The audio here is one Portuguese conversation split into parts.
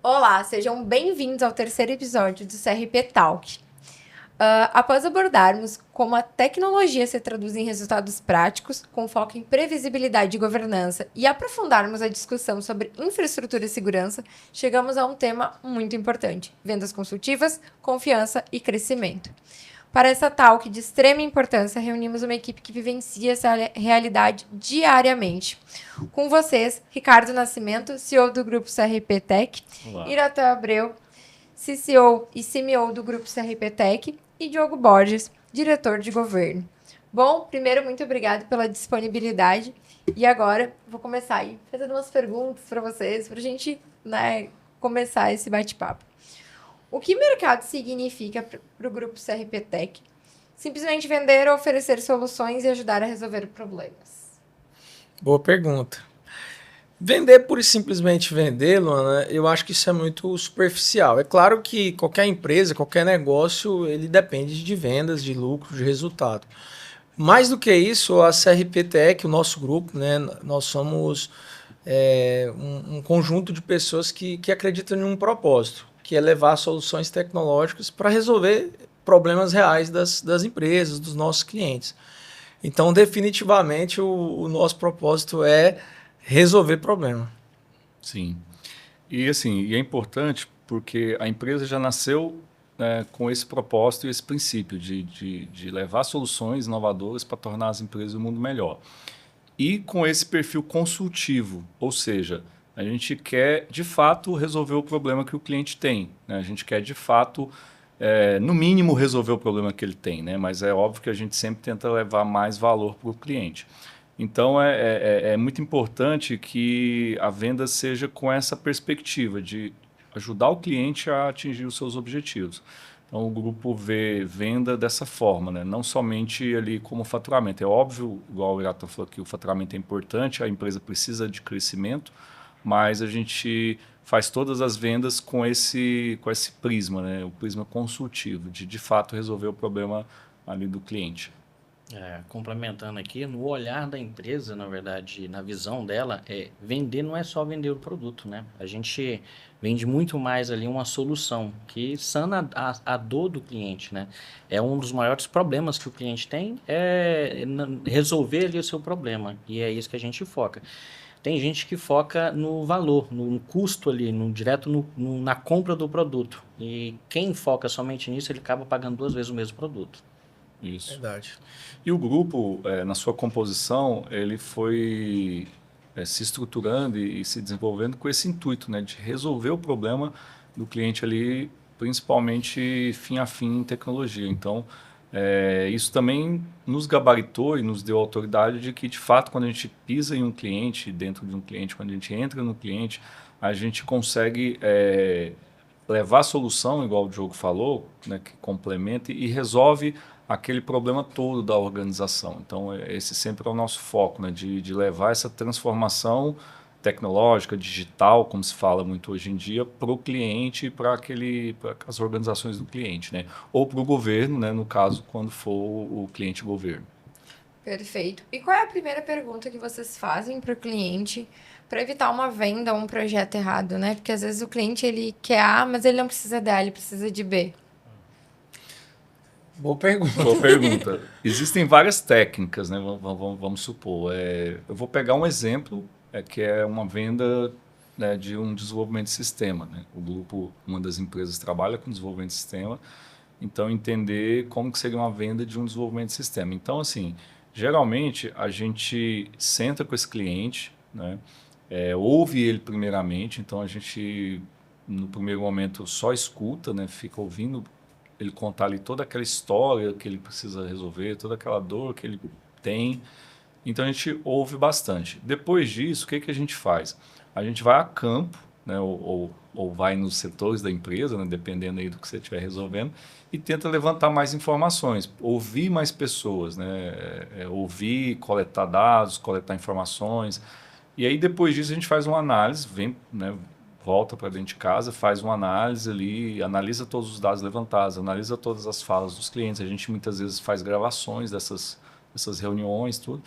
Olá, sejam bem-vindos ao terceiro episódio do CRP Talk. Após abordarmos como a tecnologia se traduz em resultados práticos, com foco em previsibilidade e governança, e aprofundarmos a discussão sobre infraestrutura e segurança, chegamos a um tema muito importante: vendas consultivas, confiança e crescimento. Para essa talk de extrema importância, reunimos uma equipe que vivencia essa realidade diariamente. Com vocês, Ricardo Nascimento, CEO do Grupo CRP Tech, Olá. Iratan Abreu, CCO e CMO do Grupo CRP Tech, e Diogo Borges, diretor de governo. Bom, primeiro, muito obrigado pela disponibilidade. E agora, vou começar aí fazendo umas perguntas para vocês, para a gente, começar esse bate-papo. O que mercado significa para o grupo CRP Tech? Simplesmente vender ou oferecer soluções e ajudar a resolver problemas. Boa pergunta. Vender pura e simplesmente vender, Luana, eu acho que isso é muito superficial. É claro que qualquer empresa, qualquer negócio, ele depende de vendas, de lucro, de resultado. Mais do que isso, a CRP Tech, o nosso grupo, né, nós somos um conjunto de pessoas que acreditam em um propósito, que é levar soluções tecnológicas para resolver problemas reais das empresas, dos nossos clientes. Então, definitivamente, o nosso propósito é resolver problema. Sim. E assim, e é importante porque a empresa já nasceu, né, com esse propósito e esse princípio de levar soluções inovadoras para tornar as empresas e o mundo melhor. E com esse perfil consultivo, ou seja, a gente quer de fato resolver o problema que o cliente tem, né? A gente quer de fato, no mínimo, resolver o problema que ele tem, né? Mas é óbvio que a gente sempre tenta levar mais valor para o cliente. Então é muito importante que a venda seja com essa perspectiva de ajudar o cliente a atingir os seus objetivos. Então o grupo vê venda dessa forma, né? Não somente ali como faturamento. É óbvio, igual o Irata falou que o faturamento é importante, a empresa precisa de crescimento, mas a gente faz todas as vendas com esse prisma, né? O prisma consultivo, de fato resolver o problema ali do cliente. Complementando aqui, no olhar da empresa, na verdade, na visão dela, vender não é só vender o produto, né? A gente vende muito mais ali uma solução que sana a dor do cliente, né? É um dos maiores problemas que o cliente tem, resolver ali o seu problema, e é isso que a gente foca. Tem gente que foca no valor, no custo ali, direto na compra do produto. E quem foca somente nisso, ele acaba pagando duas vezes o mesmo produto. Isso. Verdade. E o grupo, na sua composição, ele foi se estruturando e se desenvolvendo com esse intuito, né, de resolver o problema do cliente ali, principalmente fim a fim em tecnologia. Então, isso também nos gabaritou e nos deu autoridade de que, de fato, quando a gente pisa em um cliente, dentro de um cliente, quando a gente entra no cliente, a gente consegue levar a solução, igual o Diogo falou, né, que complementa e resolve aquele problema todo da organização. Então, esse sempre é o nosso foco, né, de levar essa transformação tecnológica, digital, como se fala muito hoje em dia, para o cliente, para as organizações do cliente, né? Ou para o governo, né, no caso, quando for o cliente governo. Perfeito. E qual é a primeira pergunta que vocês fazem para o cliente para evitar uma venda ou um projeto errado, né? Porque às vezes o cliente ele quer A, mas ele não precisa de A, ele precisa de B. Boa pergunta. Boa pergunta. Existem várias técnicas, né? Vamos supor. Eu vou pegar um exemplo, que é uma venda, né, de um desenvolvimento de sistema, né? O grupo, uma das empresas, trabalha com desenvolvimento de sistema, então entender como que seria uma venda de um desenvolvimento de sistema. Então, assim, geralmente a gente senta com esse cliente, né? Ouve ele primeiramente, então a gente, no primeiro momento, só escuta, né? Fica ouvindo ele contar ali toda aquela história que ele precisa resolver, toda aquela dor que ele tem. Então a gente ouve bastante. Depois disso, o que que a gente faz? A gente vai a campo, né, ou vai nos setores da empresa, né, dependendo aí do que você estiver resolvendo, e tenta levantar mais informações, ouvir mais pessoas, né, ouvir, coletar dados, coletar informações. E aí depois disso a gente faz uma análise, vem, né, volta para dentro de casa, faz uma análise ali, analisa todos os dados levantados, analisa todas as falas dos clientes. A gente muitas vezes faz gravações dessas reuniões, tudo.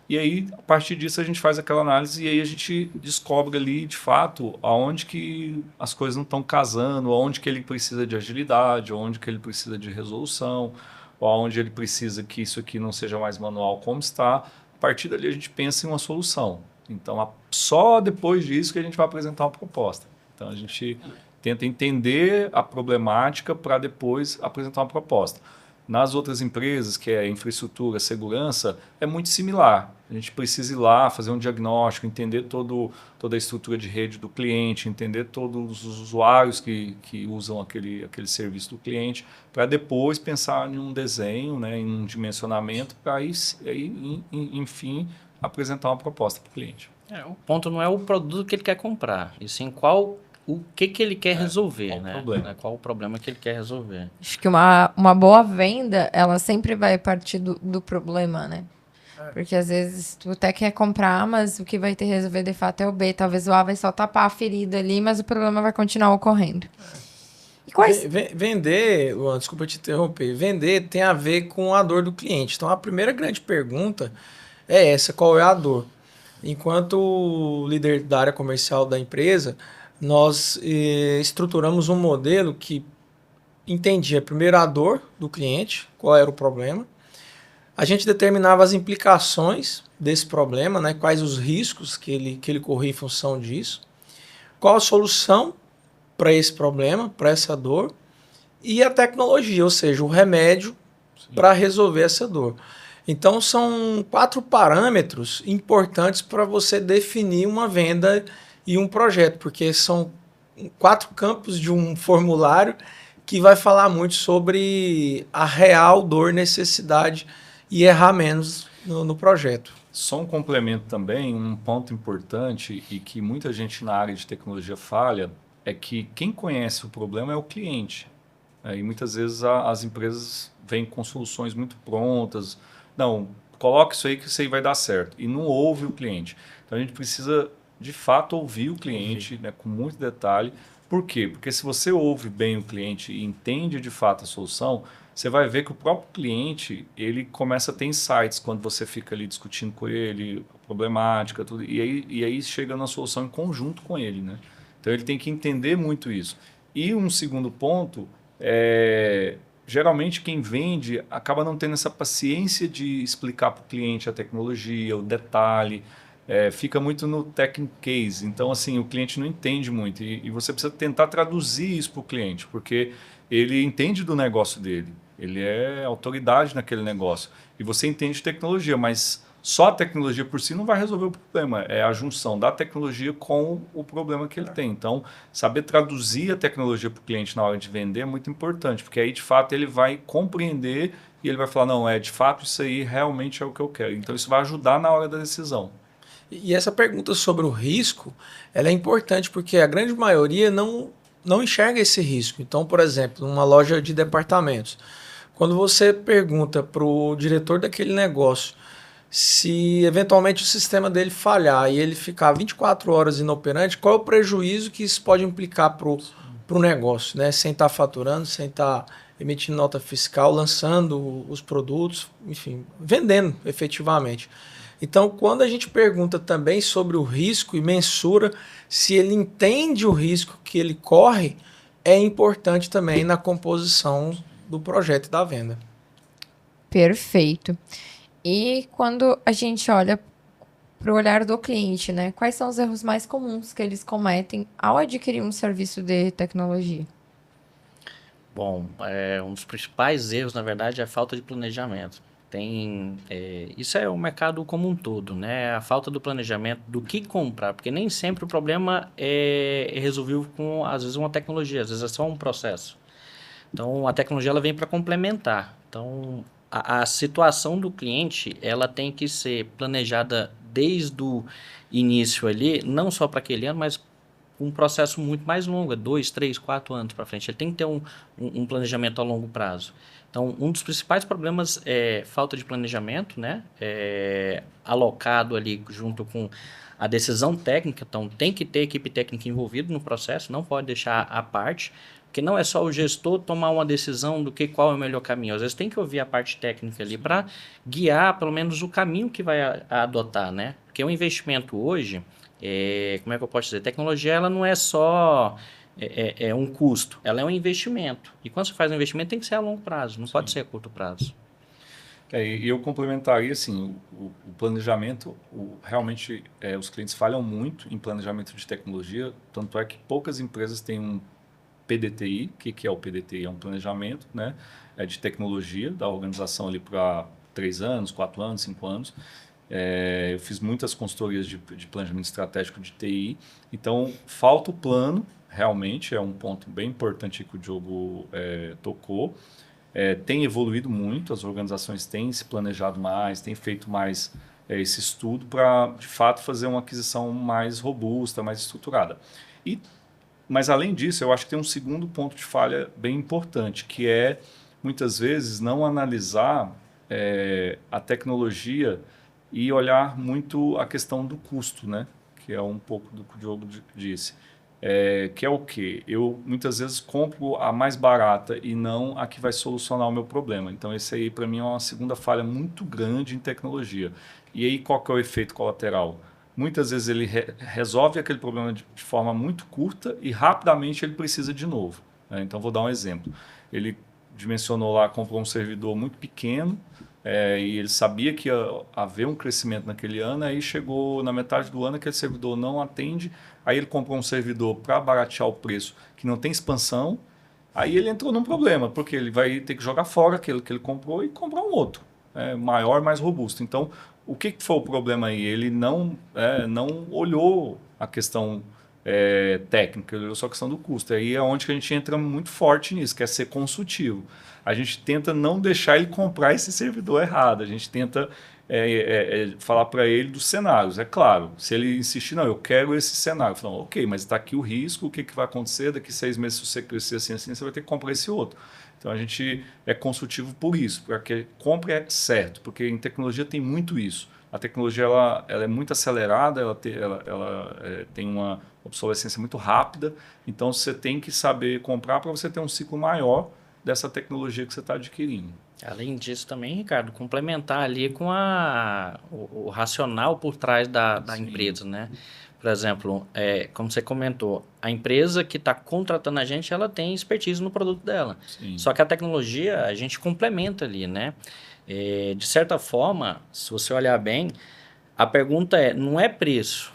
E aí, a partir disso, a gente faz aquela análise e aí a gente descobre ali, de fato, aonde que as coisas não estão casando, aonde que ele precisa de agilidade, aonde que ele precisa de resolução, ou aonde ele precisa que isso aqui não seja mais manual como está. A partir dali, a gente pensa em uma solução. Então, só depois disso que a gente vai apresentar uma proposta. Então, a gente tenta entender a problemática para depois apresentar uma proposta. Nas outras empresas, que é infraestrutura, segurança, é muito similar. A gente precisa ir lá, fazer um diagnóstico, entender toda a estrutura de rede do cliente, entender todos os usuários que usam aquele serviço do cliente, para depois pensar em um desenho, né, em um dimensionamento, para aí, enfim, apresentar uma proposta para o cliente. O ponto não é o produto que ele quer comprar, e sim o que ele quer resolver, qual o né? problema. Qual o problema que ele quer resolver. Acho que uma boa venda, ela sempre vai partir do problema, né? Porque às vezes tu até quer comprar, mas o que vai ter que resolver de fato é o B. Talvez o A vai só tapar a ferida ali, mas o problema vai continuar ocorrendo. E quais... Vender, Luan, desculpa te interromper, vender tem a ver com a dor do cliente. Então a primeira grande pergunta é essa, qual é a dor? Enquanto líder da área comercial da empresa, nós estruturamos um modelo que entendia primeiro a dor do cliente, qual era o problema. A gente determinava as implicações desse problema, né, quais os riscos que ele corria em função disso, qual a solução para esse problema, para essa dor, e a tecnologia, ou seja, o remédio para resolver essa dor. Então, são 4 parâmetros importantes para você definir uma venda e um projeto, porque são 4 campos de um formulário que vai falar muito sobre a real dor, necessidade e errar menos no projeto. Só um complemento também, um ponto importante e que muita gente na área de tecnologia falha, é que quem conhece o problema é o cliente. E muitas vezes as empresas vêm com soluções muito prontas. Não, coloque isso aí que isso aí vai dar certo. E não ouve o cliente. Então a gente precisa, de fato, ouvir o cliente, né, com muito detalhe. Por quê? Porque se você ouve bem o cliente e entende de fato a solução, você vai ver que o próprio cliente ele começa a ter insights quando você fica ali discutindo com ele, a problemática, tudo. E aí chega na solução em conjunto com ele, né? Então ele tem que entender muito isso. E um segundo ponto geralmente quem vende acaba não tendo essa paciência de explicar para o cliente a tecnologia, o detalhe, fica muito no technical case. Então, assim, o cliente não entende muito e você precisa tentar traduzir isso para o cliente, porque ele entende do negócio dele, ele é autoridade naquele negócio e você entende de tecnologia, mas só a tecnologia por si não vai resolver o problema, é a junção da tecnologia com o problema que ele tem. Então, saber traduzir a tecnologia para o cliente na hora de vender é muito importante, porque aí, de fato, ele vai compreender e ele vai falar, não, de fato, isso aí realmente é o que eu quero. Então, isso vai ajudar na hora da decisão. E essa pergunta sobre o risco, ela é importante porque a grande maioria não enxerga esse risco. Então, por exemplo, numa loja de departamentos, quando você pergunta para o diretor daquele negócio se eventualmente o sistema dele falhar e ele ficar 24 horas inoperante, qual é o prejuízo que isso pode implicar para o negócio, né? Sem estar faturando, sem estar emitindo nota fiscal, lançando os produtos, enfim, vendendo efetivamente. Então, quando a gente pergunta também sobre o risco e mensura se ele entende o risco que ele corre, é importante também na composição do projeto e da venda. Perfeito. E quando a gente olha para o olhar do cliente, né? Quais são os erros mais comuns que eles cometem ao adquirir um serviço de tecnologia? Bom, um dos principais erros, na verdade, é a falta de planejamento. Isso é o mercado como um todo, né? A falta do planejamento do que comprar, porque nem sempre o problema é resolvido com, às vezes, uma tecnologia, às vezes é só um processo. Então, a tecnologia ela vem para complementar. Então, a situação do cliente ela tem que ser planejada desde o início ali, não só para aquele ano, mas um processo muito mais longo, 2, 3, 4 anos para frente. Ele tem que ter um planejamento a longo prazo. Então, um dos principais problemas é falta de planejamento, né? Alocado ali junto com a decisão técnica. Então, tem que ter equipe técnica envolvida no processo, não pode deixar à parte, Porque não é só o gestor tomar uma decisão do que qual é o melhor caminho. Às vezes tem que ouvir a parte técnica ali para guiar pelo menos o caminho que vai adotar, né? Porque o investimento hoje, como é que eu posso dizer? Tecnologia ela não é só um custo, ela é um investimento. E quando você faz um investimento tem que ser a longo prazo, não pode ser a curto prazo. E eu complementaria assim, o planejamento, realmente os clientes falham muito em planejamento de tecnologia, tanto é que poucas empresas têm um PDTI. O que é o PDTI? É um planejamento, né, de tecnologia da organização ali para 3 anos, 4 anos, 5 anos. Eu fiz muitas consultorias de planejamento estratégico de TI, então falta o plano, realmente é um ponto bem importante que o Diogo tocou. Tem evoluído muito, as organizações têm se planejado mais, têm feito mais esse estudo para, de fato, fazer uma aquisição mais robusta, mais estruturada. Mas, além disso, eu acho que tem um segundo ponto de falha bem importante, que é, muitas vezes, não analisar a tecnologia e olhar muito a questão do custo, né? Que é um pouco do que o Diogo disse. Que é o quê? Eu, muitas vezes, compro a mais barata e não a que vai solucionar o meu problema. Então, esse aí, para mim, é uma segunda falha muito grande em tecnologia. E aí, qual que é o efeito colateral? Muitas vezes ele resolve aquele problema de forma muito curta e rapidamente ele precisa de novo, né? Então, vou dar um exemplo. Ele dimensionou lá, comprou um servidor muito pequeno e ele sabia que ia haver um crescimento naquele ano, aí chegou na metade do ano, aquele servidor não atende, aí ele comprou um servidor para baratear o preço que não tem expansão, aí ele entrou num problema, porque ele vai ter que jogar fora aquele que ele comprou e comprar um outro, maior, mais robusto. Então, o que foi o problema aí? Ele não olhou a questão técnica, ele olhou só a questão do custo. Aí é onde que a gente entra muito forte nisso, que é ser consultivo. A gente tenta não deixar ele comprar esse servidor errado, a gente tenta falar para ele dos cenários. É claro, se ele insistir, não, eu quero esse cenário. Falo, ok, mas está aqui o risco, o que vai acontecer? Daqui 6 meses, se você crescer assim, você vai ter que comprar esse outro. Então, a gente é consultivo por isso, porque compra certo, porque em tecnologia tem muito isso. A tecnologia ela é muito acelerada, ela tem uma obsolescência muito rápida, então você tem que saber comprar para você ter um ciclo maior dessa tecnologia que você está adquirindo. Além disso também, Ricardo, complementar ali com o racional por trás da empresa, né? Por exemplo, como você comentou, a empresa que está contratando a gente, ela tem expertise no produto dela. Sim. Só que a tecnologia, a gente complementa ali, né? De certa forma, se você olhar bem, a pergunta não é preço,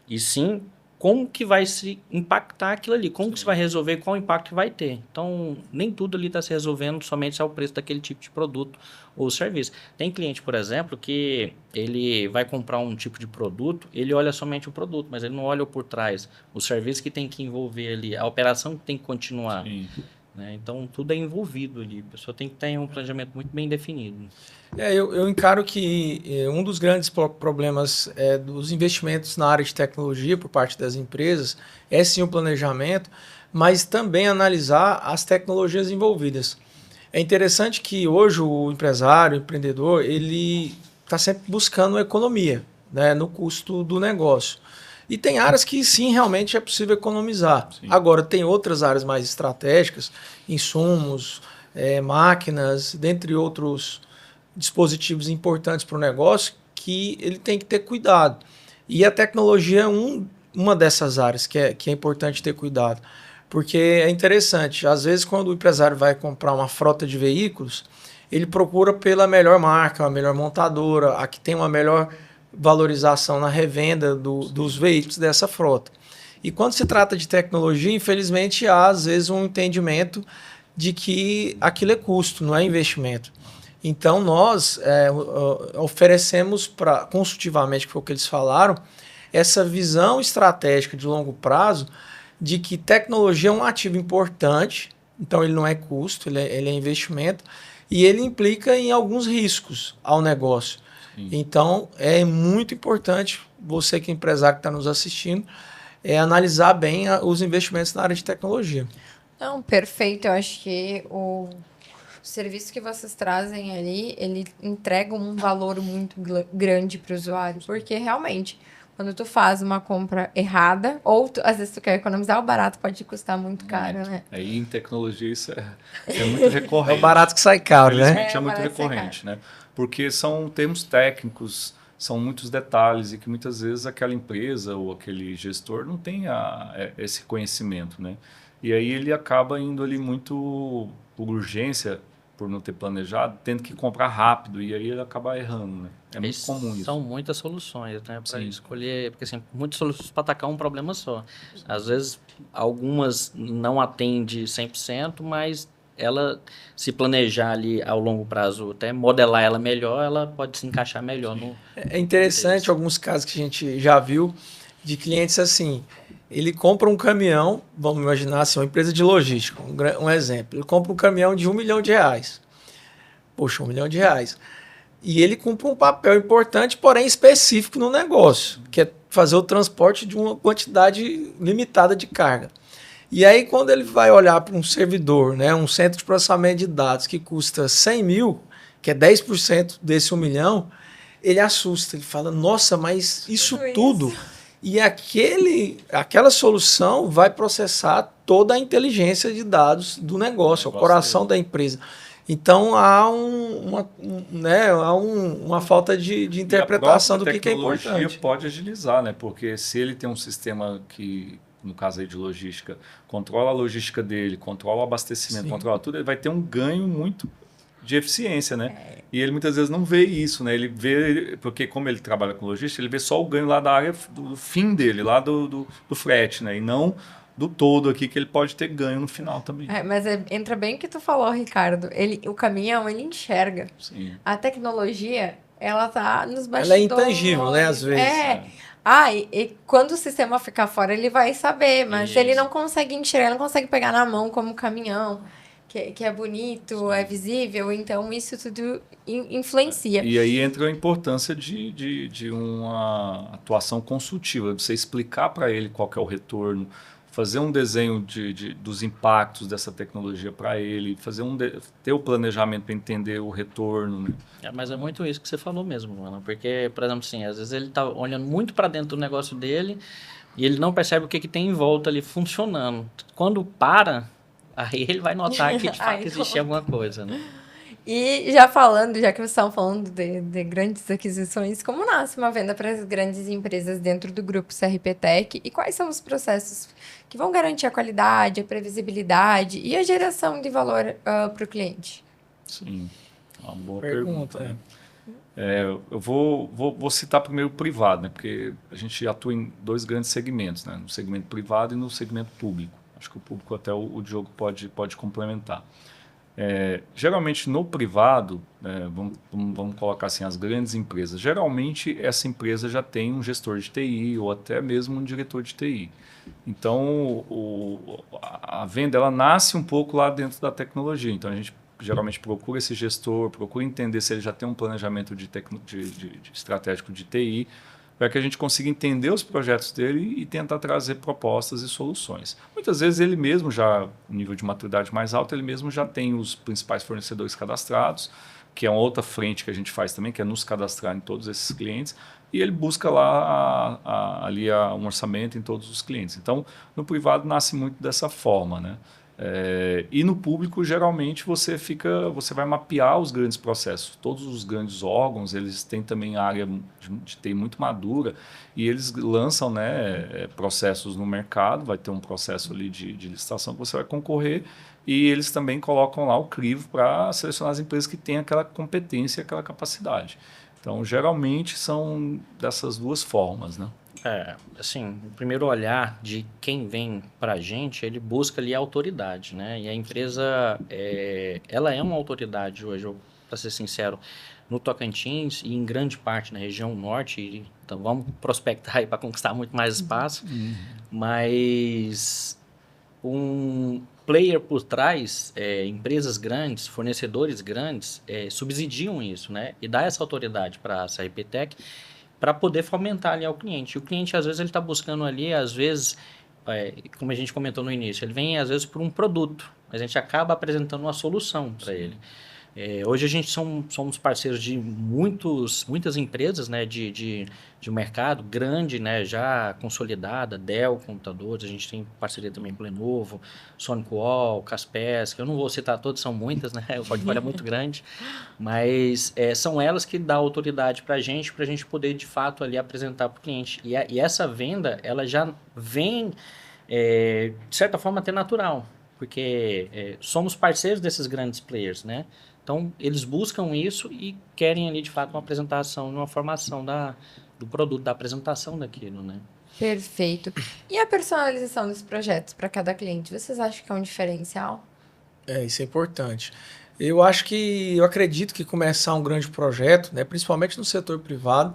e sim como que vai se impactar aquilo ali, como que você vai resolver, qual o impacto que vai ter. Então, nem tudo ali está se resolvendo somente ao preço daquele tipo de produto ou serviço. Tem cliente, por exemplo, que ele vai comprar um tipo de produto, ele olha somente o produto, mas ele não olha por trás, o serviço que tem que envolver ali, a operação que tem que continuar. Sim. Né? Então, tudo é envolvido ali. A pessoa tem que ter um planejamento muito bem definido. Eu encaro que um dos grandes problemas dos investimentos na área de tecnologia por parte das empresas é sim o planejamento, mas também analisar as tecnologias envolvidas. É interessante que hoje o empresário, o empreendedor, ele está sempre buscando economia, né, no custo do negócio. E tem áreas que sim, realmente é possível economizar. Sim. Agora, tem outras áreas mais estratégicas, insumos, máquinas, dentre outros dispositivos importantes para o negócio, que ele tem que ter cuidado. E a tecnologia é uma dessas áreas que é importante ter cuidado. Porque é interessante, às vezes quando o empresário vai comprar uma frota de veículos, ele procura pela melhor marca, a melhor montadora, a que tem uma melhor valorização na revenda dos veículos dessa frota. E quando se trata de tecnologia, infelizmente há às vezes um entendimento de que aquilo é custo, não é investimento. Então nós oferecemos consultivamente, que foi o que eles falaram, essa visão estratégica de longo prazo de que tecnologia é um ativo importante, então ele não é custo, ele é investimento, e ele implica em alguns riscos ao negócio. Então, é muito importante, você que é empresário que está nos assistindo, analisar bem os investimentos na área de tecnologia. Não, perfeito. Eu acho que o serviço que vocês trazem ali, ele entrega um valor muito grande para o usuário, porque realmente, quando tu faz uma compra errada, ou às vezes tu quer economizar, o barato pode custar muito caro, né? Aí em tecnologia isso é muito recorrente. É o barato que sai caro, né? Infelizmente é muito barato que sai recorrente, né? Porque são termos técnicos, são muitos detalhes e que muitas vezes aquela empresa ou aquele gestor não tem esse conhecimento, né? E aí ele acaba indo ali muito por urgência, por não ter planejado, tendo que comprar rápido e aí ele acaba errando, né? É muito comum isso. São muitas soluções, né? Para Sim. escolher, porque assim, muitas soluções para atacar um problema só. Às vezes, algumas não atende 100%, mas ela, se planejar ali ao longo prazo, até modelar ela melhor, ela pode se encaixar melhor no... É interessante alguns casos que a gente já viu de clientes assim, ele compra um caminhão, vamos imaginar assim, uma empresa de logística, um exemplo, ele compra um caminhão de R$1 milhão. Poxa, R$1 milhão. E ele cumpre um papel importante, porém específico no negócio, que é fazer o transporte de uma quantidade limitada de carga. E aí, quando ele vai olhar para um servidor, né, um centro de processamento de dados que custa 100 mil, que é 10% desse 1 milhão, ele assusta, ele fala, nossa, mas isso tudo... E aquela solução vai processar toda a inteligência de dados do negócio, o coração da empresa. Então, há uma falta de interpretação do que é importante. A tecnologia pode agilizar, né? Porque se ele tem um sistema que, no caso aí de logística, controla a logística dele, controla o abastecimento, controla tudo, ele vai ter um ganho muito de eficiência, né? E ele muitas vezes não vê isso, né? Ele vê, porque como ele trabalha com logística, ele vê só o ganho lá da área do fim dele, lá do frete, né? E não do todo aqui, que ele pode ter ganho no final também. Mas entra bem o que tu falou, Ricardo. O caminhão, ele enxerga. Sim. A tecnologia, ela tá nos bastidores. Ela é intangível, né? Às vezes. E quando o sistema ficar fora, ele vai saber, mas ele não consegue enxergar, ele não consegue pegar na mão como caminhão. Que é bonito, é visível, então isso tudo influencia. E aí entra a importância de uma atuação consultiva, você explicar para ele qual que é o retorno, fazer um desenho dos impactos dessa tecnologia para ele, ter o planejamento para entender o retorno. Né? Mas é muito isso que você falou mesmo, mano, porque, por exemplo, assim, às vezes ele está olhando muito para dentro do negócio dele e ele não percebe o que tem em volta ali funcionando. Quando para... Aí ele vai notar que de fato existia alguma coisa, né? E já que vocês estão falando de grandes aquisições, como nasce uma venda para as grandes empresas dentro do grupo CRP Tech e quais são os processos que vão garantir a qualidade, a previsibilidade e a geração de valor para o cliente? Sim, uma boa pergunta. Né? Eu vou citar primeiro o privado, né? Porque a gente atua em 2 grandes segmentos, né? No segmento privado e no segmento público. Acho que o público, até o Diogo pode complementar. Geralmente, no privado, vamos colocar assim, as grandes empresas, geralmente essa empresa já tem um gestor de TI ou até mesmo um diretor de TI. Então, a venda ela nasce um pouco lá dentro da tecnologia. Então, a gente geralmente procura esse gestor, procura entender se ele já tem um planejamento de estratégico de TI, para que a gente consiga entender os projetos dele e tentar trazer propostas e soluções. Muitas vezes ele mesmo já, no nível de maturidade mais alto, ele mesmo já tem os principais fornecedores cadastrados, que é uma outra frente que a gente faz também, que é nos cadastrar em todos esses clientes, e ele busca lá um orçamento em todos os clientes. Então, no privado nasce muito dessa forma, né? E no público, geralmente, você vai mapear os grandes processos. Todos os grandes órgãos, eles têm também área de TI muito madura e eles lançam, né, processos no mercado, vai ter um processo ali de licitação que você vai concorrer e eles também colocam lá o crivo para selecionar as empresas que têm aquela competência e aquela capacidade. Então, geralmente, são dessas 2 formas, né? Assim, o primeiro olhar de quem vem para a gente, ele busca ali a autoridade, né? E a empresa, ela é uma autoridade hoje, para ser sincero, no Tocantins e em grande parte na região norte. Então, vamos prospectar aí para conquistar muito mais espaço. Mas um player por trás, empresas grandes, fornecedores grandes, subsidiam isso, né? E dá essa autoridade para a CRP Tech, para poder fomentar ali ao cliente. E o cliente, às vezes, ele está buscando ali, às vezes, como a gente comentou no início, ele vem, às vezes, por um produto, mas a gente acaba apresentando uma solução para ele. Hoje a gente somos parceiros de muitas empresas, né, de mercado grande, né, já consolidada, Dell Computadores, a gente tem parceria também com Lenovo, SonicWall, Kaspersky, eu não vou citar todas, são muitas, né, o portfólio é muito grande, mas são elas que dão autoridade para a gente poder de fato ali apresentar para o cliente. E essa venda, ela já vem, de certa forma, até natural, porque somos parceiros desses grandes players, né? Então, eles buscam isso e querem ali, de fato, uma apresentação, uma formação do produto, da apresentação daquilo, né? Perfeito. E a personalização dos projetos para cada cliente, vocês acham que é um diferencial? Isso é importante. Eu acredito que começar um grande projeto, né, principalmente no setor privado,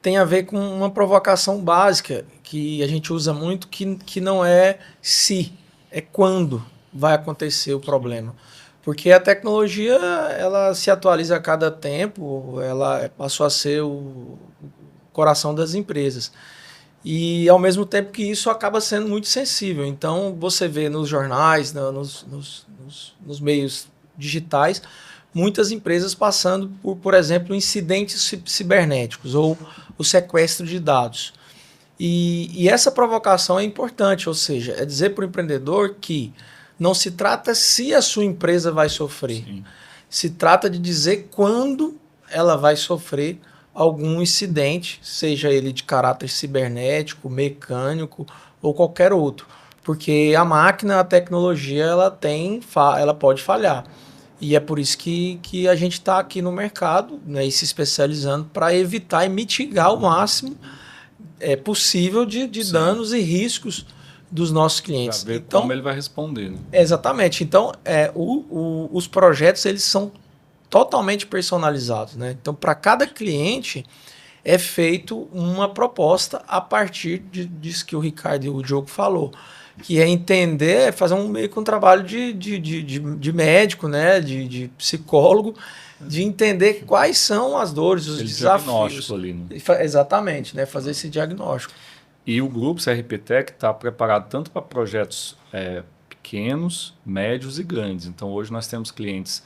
tem a ver com uma provocação básica que a gente usa muito, que não é se, é quando vai acontecer o problema. Porque a tecnologia, ela se atualiza a cada tempo, ela passou a ser o coração das empresas. E ao mesmo tempo que isso acaba sendo muito sensível. Então você vê nos jornais, nos meios digitais, muitas empresas passando por exemplo, incidentes cibernéticos ou o sequestro de dados. E essa provocação é importante, ou seja, é dizer para o empreendedor que não se trata se a sua empresa vai sofrer, Sim. se trata de dizer quando ela vai sofrer algum incidente, seja ele de caráter cibernético, mecânico ou qualquer outro. Porque a máquina, a tecnologia, ela pode falhar. E é por isso que a gente está aqui no mercado, né, e se especializando para evitar e mitigar o máximo possível de danos e riscos dos nossos clientes. Para ver então, como ele vai responder. Né? Exatamente. Então, os projetos eles são totalmente personalizados, né? Então, para cada cliente é feito uma proposta a partir disso que o Ricardo e o Diogo falou, que é entender, fazer meio que um trabalho de médico, né? De psicólogo, de entender quais são as dores, os desafios. Diagnóstico ali, né? Exatamente, né? Fazer esse diagnóstico. E o grupo CRP Tech está preparado tanto para projetos pequenos, médios e grandes. Então, hoje nós temos clientes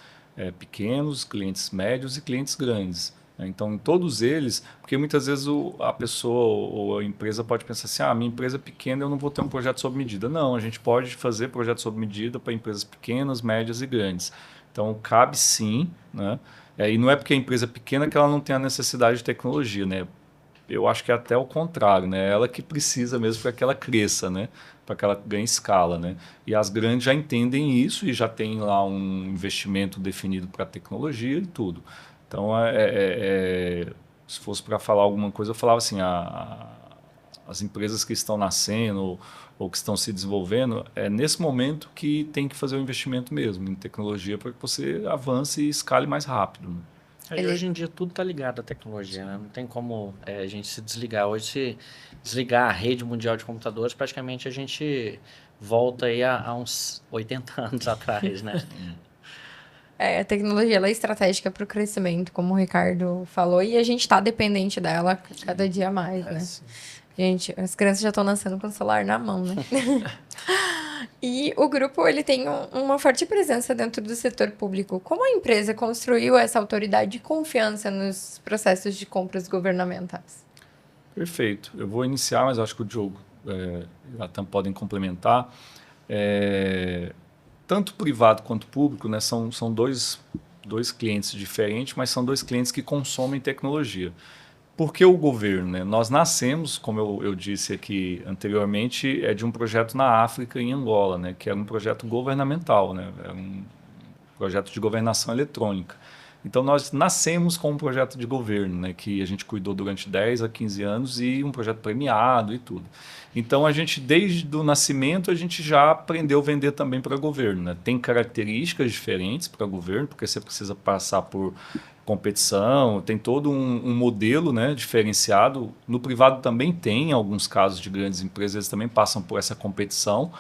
pequenos, clientes médios e clientes grandes. Né? Então, em todos eles, porque muitas vezes a pessoa ou a empresa pode pensar assim, minha empresa é pequena, eu não vou ter um projeto sob medida. Não, a gente pode fazer projeto sob medida para empresas pequenas, médias e grandes. Então, cabe sim, né? E não é porque a empresa é pequena que ela não tem a necessidade de tecnologia, né? Eu acho que é até o contrário, né? Ela que precisa mesmo para que ela cresça, né? Para que ela ganhe escala, né? E as grandes já entendem isso e já tem lá um investimento definido para a tecnologia e tudo. Então, se fosse para falar alguma coisa, eu falava assim, as empresas que estão nascendo ou que estão se desenvolvendo, é nesse momento que tem que fazer o investimento mesmo em tecnologia para que você avance e escale mais rápido. Né? Hoje em dia tudo está ligado à tecnologia, né? Não tem como a gente se desligar. Hoje, se desligar a rede mundial de computadores, praticamente a gente volta aí a uns 80 anos atrás, né? A tecnologia ela é estratégica para o crescimento, como o Ricardo falou, e a gente está dependente dela cada dia mais, né? Sim. Gente, as crianças já estão nascendo com o celular na mão, né? E o grupo ele tem uma forte presença dentro do setor público. Como a empresa construiu essa autoridade e confiança nos processos de compras governamentais? Perfeito. Eu vou iniciar, mas acho que o Diogo e a Tam podem complementar. Tanto privado quanto público, né, são dois clientes diferentes, mas são dois clientes que consomem tecnologia. Por que o governo? Né? Nós nascemos, como eu disse aqui anteriormente, de um projeto na África, em Angola, né? Que era um projeto governamental, né? Era um projeto de governação eletrônica. Então, nós nascemos com um projeto de governo, né? Que a gente cuidou durante 10 a 15 anos e um projeto premiado e tudo. Então, a gente, desde o nascimento, a gente já aprendeu a vender também para governo. Né? Tem características diferentes para governo, porque você precisa passar por competição, tem todo um modelo, né, diferenciado. No privado também tem alguns casos de grandes empresas, eles também passam por essa competição,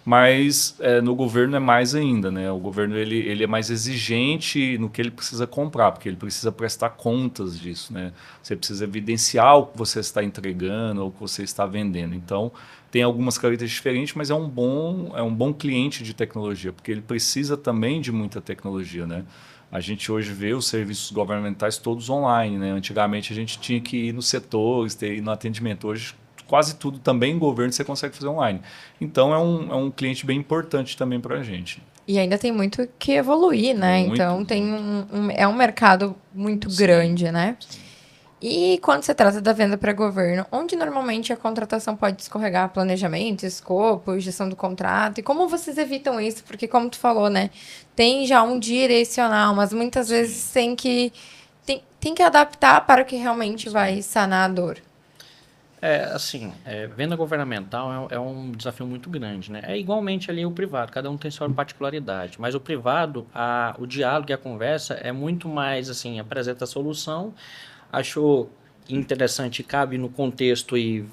mas no governo é mais ainda, né? O governo ele é mais exigente no que ele precisa comprar, porque ele precisa prestar contas disso, né? Você precisa evidenciar o que você está entregando ou o que você está vendendo. Então, tem algumas características diferentes, mas é um bom cliente de tecnologia, porque ele precisa também de muita tecnologia, né? A gente hoje vê os serviços governamentais todos online, né? Antigamente a gente tinha que ir nos setores, ter ir no atendimento. Hoje quase tudo também em governo você consegue fazer online. Então é um cliente bem importante também para a gente. E ainda tem muito que evoluir, né? Muito, então tem muito. é um mercado muito Sim. grande, né? Sim. E quando se trata da venda para governo, onde normalmente a contratação pode escorregar? Planejamento, escopo, gestão do contrato? E como vocês evitam isso? Porque, como tu falou, né? Tem já um direcional, mas muitas vezes tem que adaptar para o que realmente vai sanar a dor. Venda governamental é um desafio muito grande, né? É igualmente ali o privado, cada um tem sua particularidade, mas o privado, o diálogo e a conversa é muito mais, assim, apresenta a solução, achou interessante, cabe no contexto e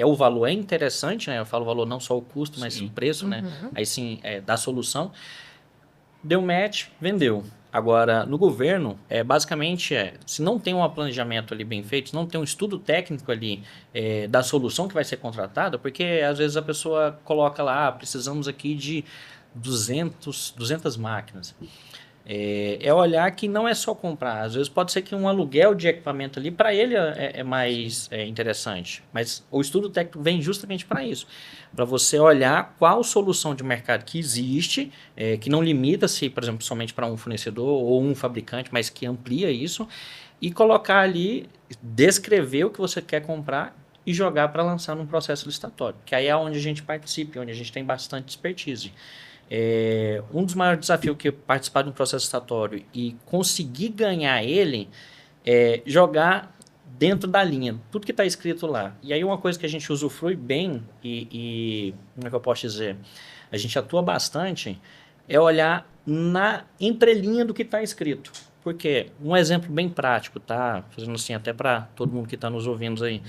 o valor é interessante, né? Eu falo valor não só o custo, mas o preço, né? Aí sim, da solução. Deu match, vendeu. Agora, no governo, basicamente, se não tem um planejamento ali bem feito, se não tem um estudo técnico ali da solução que vai ser contratada, porque às vezes a pessoa coloca lá, precisamos aqui de 200 máquinas. Olhar que não é só comprar. Às vezes pode ser que um aluguel de equipamento ali, para ele é mais interessante. Mas o estudo técnico vem justamente para isso. Para você olhar qual solução de mercado que existe, que não limita-se, por exemplo, somente para um fornecedor ou um fabricante, mas que amplia isso, e colocar ali, descrever o que você quer comprar e jogar para lançar num processo licitatório. Que aí é onde a gente participa, onde a gente tem bastante expertise. Um dos maiores desafios que é participar de um processo licitatório e conseguir ganhar ele é jogar dentro da linha, tudo que está escrito lá. E aí uma coisa que a gente usufrui bem e como é que eu posso dizer? A gente atua bastante é olhar na entrelinha do que está escrito. Porque um exemplo bem prático, tá? Fazendo assim até para todo mundo que está nos ouvindo aí.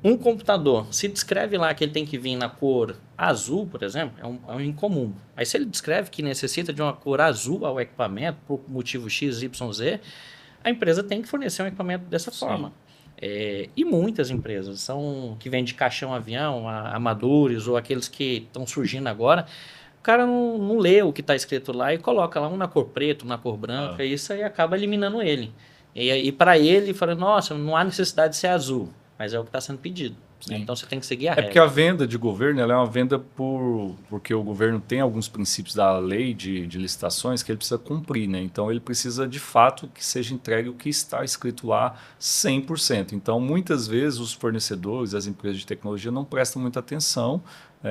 Um computador, se descreve lá que ele tem que vir na cor azul, por exemplo, é um incomum. Aí se ele descreve que necessita de uma cor azul ao equipamento, por motivo X, Y, Z, a empresa tem que fornecer um equipamento dessa forma. E muitas empresas que vendem caixão avião, amadores ou aqueles que estão surgindo agora, o cara não lê o que está escrito lá e coloca lá um na cor preta, um na cor branca, e isso aí acaba eliminando ele. E para ele, fala, nossa, não há necessidade de ser azul. Mas é o que está sendo pedido. Né? Então você tem que seguir a regra. Porque a venda de governo ela é uma venda porque o governo tem alguns princípios da lei de licitações que ele precisa cumprir. Né? Então ele precisa de fato que seja entregue o que está escrito lá 100%. Então muitas vezes os fornecedores, as empresas de tecnologia não prestam muita atenção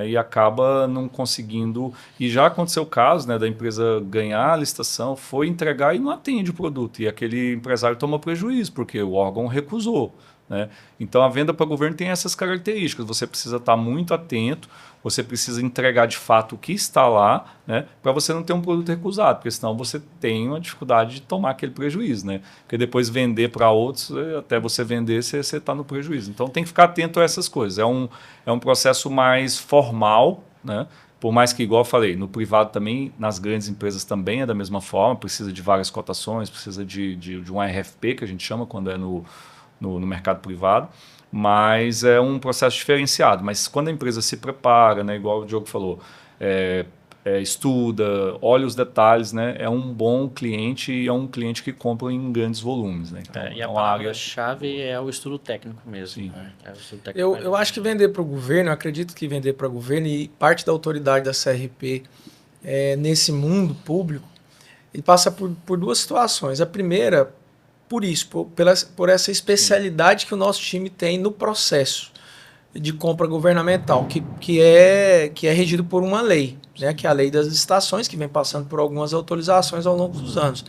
e acaba não conseguindo. E já aconteceu o caso, né, da empresa ganhar a licitação, foi entregar e não atende o produto. E aquele empresário toma prejuízo porque o órgão recusou. Né? Então a venda para o governo tem essas características, você precisa estar muito atento, você precisa entregar de fato o que está lá, né? Para você não ter um produto recusado, porque senão você tem uma dificuldade de tomar aquele prejuízo, né? Porque depois vender para outros, até você vender, você está no prejuízo. Então tem que ficar atento a essas coisas, é um processo mais formal, né? Por mais que, igual eu falei, no privado também, nas grandes empresas também é da mesma forma, precisa de várias cotações, precisa de um RFP, que a gente chama quando é no mercado privado, mas é um processo diferenciado. Mas quando a empresa se prepara, né, igual o Diogo falou, estuda, olha os detalhes, né, é um bom cliente e é um cliente que compra em grandes volumes. Né? Então, e a palavra-chave é o estudo técnico mesmo. Sim. Né? O estudo técnico eu acho que vender para o governo, eu acredito que vender para o governo e parte da autoridade da CRP nesse mundo público, ele passa por duas situações. A primeira, por essa especialidade que o nosso time tem no processo de compra governamental, que é regido por uma lei, né, que é a lei das licitações, que vem passando por algumas autorizações ao longo dos anos.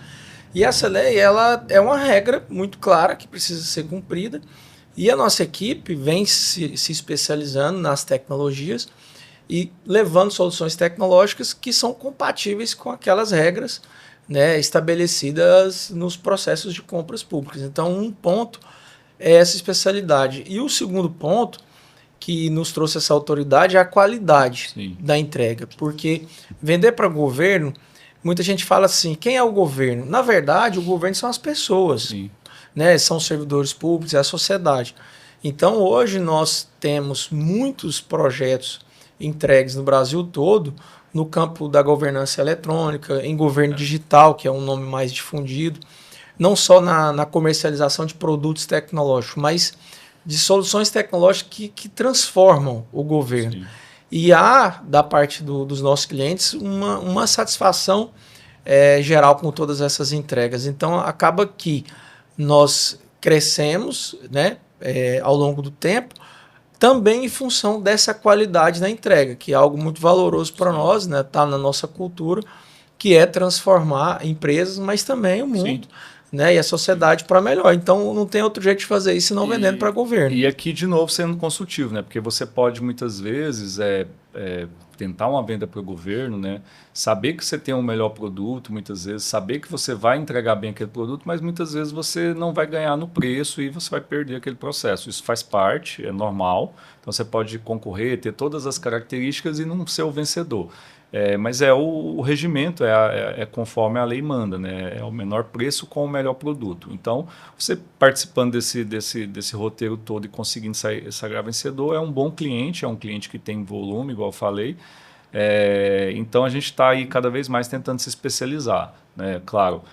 E essa lei ela é uma regra muito clara que precisa ser cumprida, e a nossa equipe vem se especializando nas tecnologias e levando soluções tecnológicas que são compatíveis com aquelas regras, né, estabelecidas nos processos de compras públicas. Então, um ponto é essa especialidade. E o segundo ponto que nos trouxe essa autoridade é a qualidade da entrega. Porque vender para governo, muita gente fala assim, quem é o governo? Na verdade, o governo são as pessoas, né, são os servidores públicos, é a sociedade. Então, hoje nós temos muitos projetos entregues no Brasil todo no campo da governança eletrônica, em governo digital, que é um nome mais difundido, não só na comercialização de produtos tecnológicos, mas de soluções tecnológicas que transformam o governo. Sim. E há, da parte dos nossos clientes, uma satisfação geral com todas essas entregas. Então, acaba que nós crescemos, né, ao longo do tempo, também em função dessa qualidade da entrega, que é algo muito valoroso para nós, né, tá na nossa cultura, que é transformar empresas, mas também o mundo, né, e a sociedade para melhor. Então, não tem outro jeito de fazer isso senão vendendo para governo. E aqui, de novo, sendo consultivo, né, porque você pode, muitas vezes, tentar uma venda para o governo, né, saber que você tem um melhor produto, muitas vezes, saber que você vai entregar bem aquele produto, mas muitas vezes você não vai ganhar no preço e você vai perder aquele processo. Isso faz parte, é normal. Então, você pode concorrer, ter todas as características e não ser o vencedor. Mas o regimento, conforme a lei manda, né? É o menor preço com o melhor produto. Então, você participando desse roteiro todo e conseguindo sagrar vencedor, é um bom cliente, é um cliente que tem volume, igual eu falei. Então, a gente está aí cada vez mais tentando se especializar, né? Claro,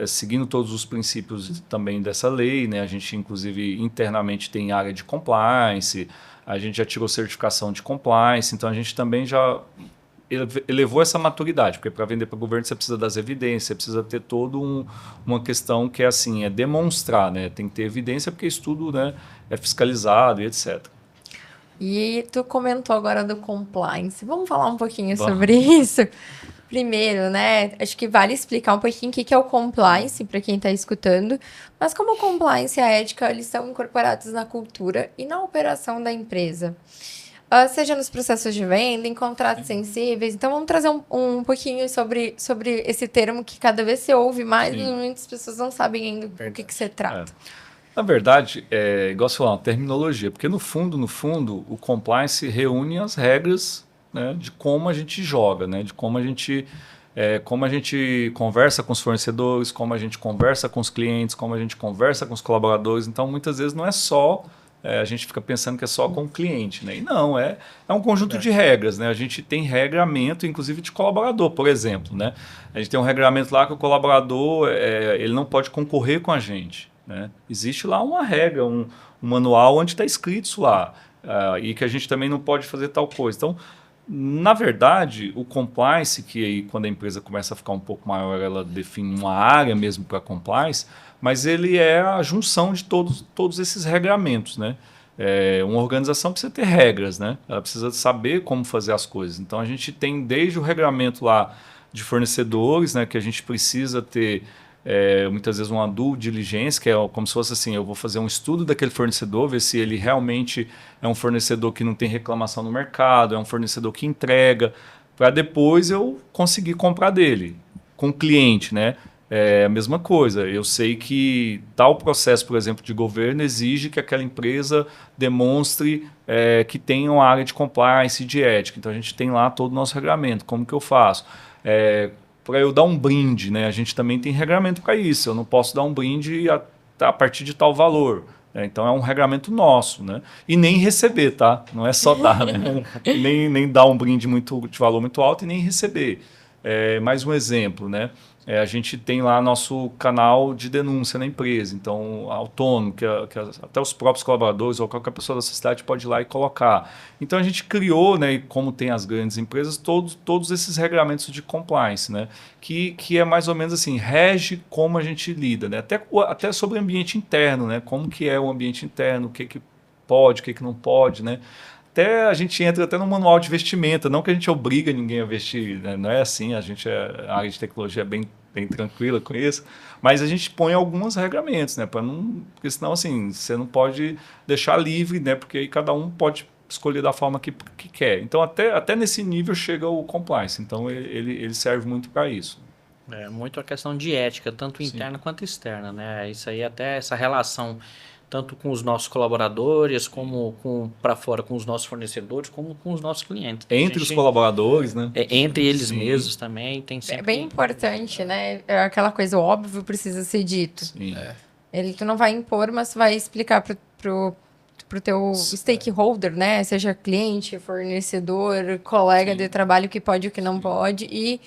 seguindo todos os princípios também dessa lei, né? A gente, inclusive, internamente tem área de compliance, a gente já tirou certificação de compliance, então a gente também já elevou essa maturidade, porque para vender para o governo você precisa das evidências, você precisa ter toda uma questão que é demonstrar, né? Tem que ter evidência porque isso tudo, né, é fiscalizado e etc. E tu comentou agora do compliance. Vamos falar um pouquinho sobre isso? Primeiro, né? Acho que vale explicar um pouquinho o que é o compliance para quem está escutando. Mas como o compliance e a ética, eles são incorporados na cultura e na operação da empresa. Seja nos processos de venda, em contratos sensíveis. Então, vamos trazer um pouquinho sobre esse termo que cada vez se ouve mais e muitas pessoas não sabem ainda o que se trata. Na verdade, igual você falou, uma terminologia, porque no fundo, o compliance reúne as regras, né, de como a gente joga, né, de como a gente conversa com os fornecedores, como a gente conversa com os clientes, como a gente conversa com os colaboradores. Então, muitas vezes não é só... a gente fica pensando que é só com o cliente, né? E não, é um conjunto de regras, né? A gente tem regramento, inclusive, de colaborador, por exemplo, né? A gente tem um regramento lá que o colaborador ele não pode concorrer com a gente, né? Existe lá uma regra, um manual onde está escrito isso lá, e que a gente também não pode fazer tal coisa. Então, na verdade, o compliance, que aí, quando a empresa começa a ficar um pouco maior, ela define uma área mesmo para compliance, mas ele é a junção de todos esses regramentos, né? Uma organização precisa ter regras, né? Ela precisa saber como fazer as coisas. Então, a gente tem desde o regramento lá de fornecedores, né, que a gente precisa ter muitas vezes uma due diligence, que é como se fosse assim, eu vou fazer um estudo daquele fornecedor, ver se ele realmente é um fornecedor que não tem reclamação no mercado, é um fornecedor que entrega, para depois eu conseguir comprar dele, com o cliente, né? É a mesma coisa, eu sei que tal processo, por exemplo, de governo exige que aquela empresa demonstre que tem uma área de compliance e de ética, então a gente tem lá todo o nosso regramento, como que eu faço? Para eu dar um brinde, né? A gente também tem regramento para isso. Eu não posso dar um brinde a partir de tal valor. Então é um regramento nosso, né? E nem receber, tá? Não é só dar, né? nem dar um brinde de valor muito alto e nem receber. Mais um exemplo, né? A gente tem lá nosso canal de denúncia na empresa, então autônomo, que até os próprios colaboradores ou qualquer pessoa da sociedade pode ir lá e colocar. Então a gente criou, né, como tem as grandes empresas, todos esses regramentos de compliance, né, que é mais ou menos assim, rege como a gente lida, né, até sobre o ambiente interno, né, como que é o ambiente interno, o que pode, o que não pode, né. Até a gente entra até no manual de vestimenta, não que a gente obriga ninguém a vestir, né? Não é assim, a área de tecnologia é bem tranquila com isso, mas a gente põe alguns regramentos, né? Porque senão assim, você não pode deixar livre, né? Porque aí cada um pode escolher da forma que quer. Então até nesse nível chega o compliance, então ele serve muito para isso. Muito a questão de ética, tanto interna quanto externa, né? Isso aí, até essa relação tanto com os nossos colaboradores, como para fora com os nossos fornecedores, como com os nossos clientes. Entre os colaboradores, né? Entre eles mesmos também. Tem sempre... É bem importante, né? Aquela coisa, o óbvio precisa ser dito. Sim. Tu não vai impor, mas vai explicar pro pro teu stakeholder, né? Seja cliente, fornecedor, colega de trabalho, o que pode e o que não pode, e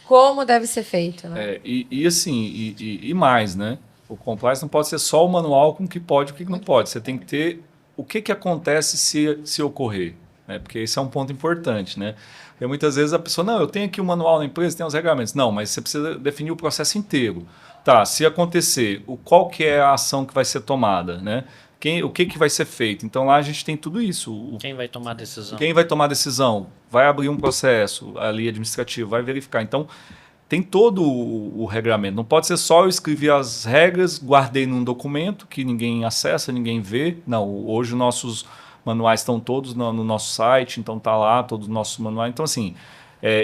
como deve ser feito, né? E mais, né? O compliance não pode ser só o manual com o que pode e o que não pode. Você tem que ter o que acontece se ocorrer, né? Porque esse é um ponto importante, né? Porque muitas vezes a pessoa, não, eu tenho aqui o manual na empresa, tem os regulamentos. Não, mas você precisa definir o processo inteiro. Tá, se acontecer, qual que é a ação que vai ser tomada, né? O que vai ser feito? Então lá a gente tem tudo isso. Quem vai tomar a decisão? Quem vai tomar a decisão? Vai abrir um processo ali administrativo, vai verificar. Então tem todo o regramento. Não pode ser só eu escrevi as regras, guardei num documento que ninguém acessa, ninguém vê. Não, hoje nossos manuais estão todos no nosso site, então tá lá todos os nossos manuais. Então assim,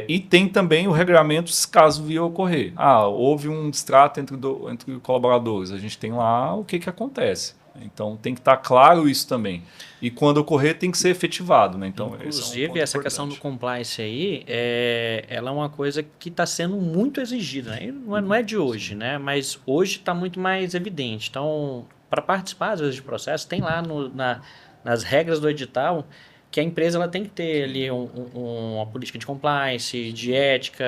e tem também o regramento se caso vir ocorrer. Houve um distrato entre colaboradores. A gente tem lá o que acontece. Então tem que estar claro isso também. E quando ocorrer tem que ser efetivado, né? Então, inclusive, essa questão do compliance aí, ela é uma coisa que está sendo muito exigida, né? Não é de hoje, né? Mas hoje está muito mais evidente. Então, para participar às vezes de processo, tem lá nas regras do edital que a empresa ela tem que ter ali uma política de compliance, de ética,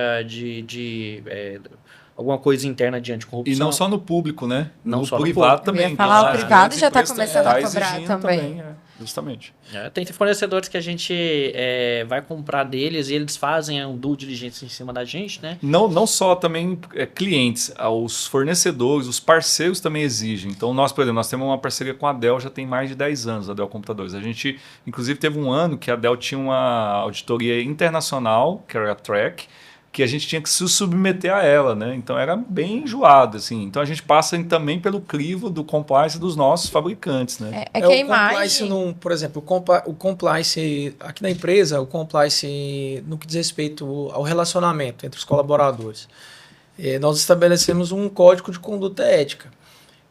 alguma coisa interna de anticorrupção. E não só no público, né? Não no só no privado público. também. Eu ia falar, o privado já está começando a cobrar também. Justamente. Tem fornecedores que a gente vai comprar deles e eles fazem um due diligence em cima da gente, né? Não só também clientes, os fornecedores, os parceiros também exigem. Então, por exemplo, nós temos uma parceria com a Dell já tem mais de 10 anos, a Dell Computadores. A gente, inclusive, teve um ano que a Dell tinha uma auditoria internacional, que era a Track, que a gente tinha que se submeter a ela, né? Então era bem enjoado, assim. Então a gente passa também pelo crivo do compliance dos nossos fabricantes, né? Que a compliance por exemplo, o compliance aqui na empresa, o compliance no que diz respeito ao relacionamento entre os colaboradores. Nós estabelecemos um código de conduta ética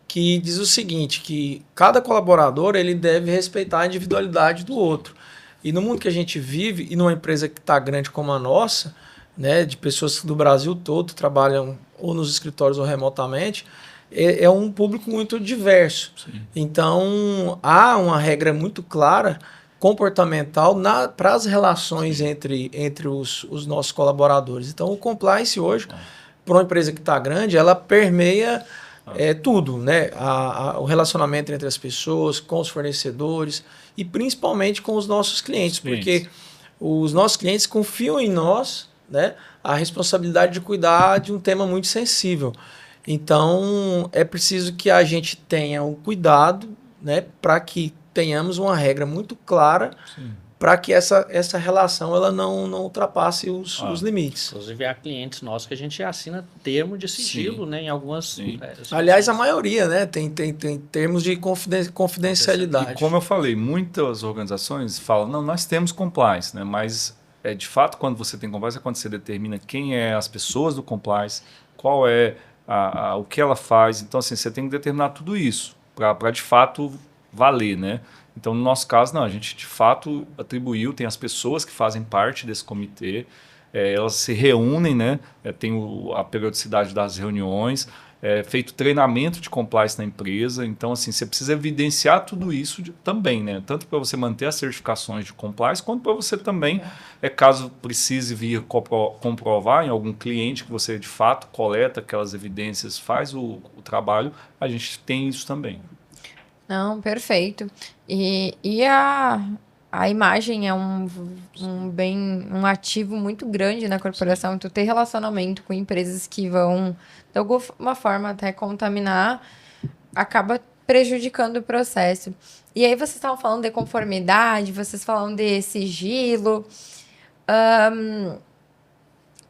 que diz o seguinte, que cada colaborador ele deve respeitar a individualidade do outro. E no mundo que a gente vive, e numa empresa que está grande como a nossa, né, de pessoas do Brasil todo trabalham ou nos escritórios ou remotamente, é um público muito diverso. Sim. Então, há uma regra muito clara, comportamental, para as relações entre os nossos colaboradores. Então, o compliance hoje, para uma empresa que está grande, ela permeia tudo, né? O relacionamento entre as pessoas, com os fornecedores e principalmente com os nossos clientes, porque os nossos clientes confiam em nós, né, a responsabilidade de cuidar de um tema muito sensível. Então, é preciso que a gente tenha um cuidado, né, para que tenhamos uma regra muito clara para que essa relação ela não ultrapasse os limites. Inclusive, há clientes nossos que a gente assina termo de sigilo, né, em algumas... Aliás, a maioria, né, tem termos de confidencialidade. E como eu falei, muitas organizações falam, não, nós temos compliance, né, mas... de fato, quando você tem compliance, é quando você determina quem é as pessoas do compliance, qual é o que ela faz. Então, assim, você tem que determinar tudo isso para de fato valer, né? Então, no nosso caso, não, a gente de fato atribuiu, tem as pessoas que fazem parte desse comitê, elas se reúnem, né? Tem a periodicidade das reuniões, feito treinamento de compliance na empresa. Então, assim, você precisa evidenciar tudo isso também, né? Tanto para você manter as certificações de compliance, quanto para você também, caso precise vir comprovar em algum cliente que você de fato coleta aquelas evidências, faz o trabalho, a gente tem isso também. Não, perfeito. E a imagem é um ativo muito grande na corporação. Tu ter relacionamento com empresas que vão, de alguma forma, até contaminar, acaba prejudicando o processo. E aí vocês estavam falando de conformidade, vocês falam de sigilo.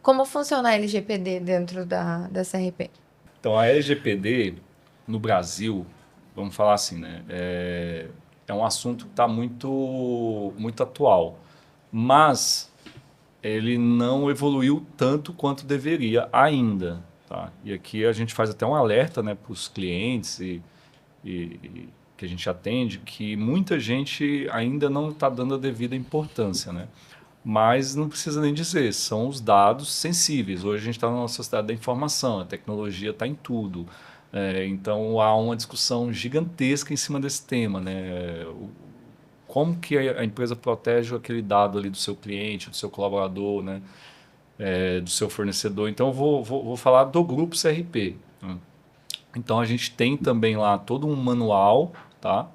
Como funciona a LGPD dentro da CRP? Então, a LGPD, no Brasil, vamos falar assim, né? É um assunto que está muito atual, mas ele não evoluiu tanto quanto deveria ainda. Tá? E aqui a gente faz até um alerta, né, para os clientes e que a gente atende, que muita gente ainda não está dando a devida importância, né? Mas não precisa nem dizer, são os dados sensíveis. Hoje a gente está numa sociedade da informação, a tecnologia está em tudo. Então há uma discussão gigantesca em cima desse tema, né? como que a empresa protege aquele dado ali do seu cliente, do seu colaborador, né? Do seu fornecedor. Então, eu vou falar do grupo CRP. Né? Então, a gente tem também lá todo um manual, tá?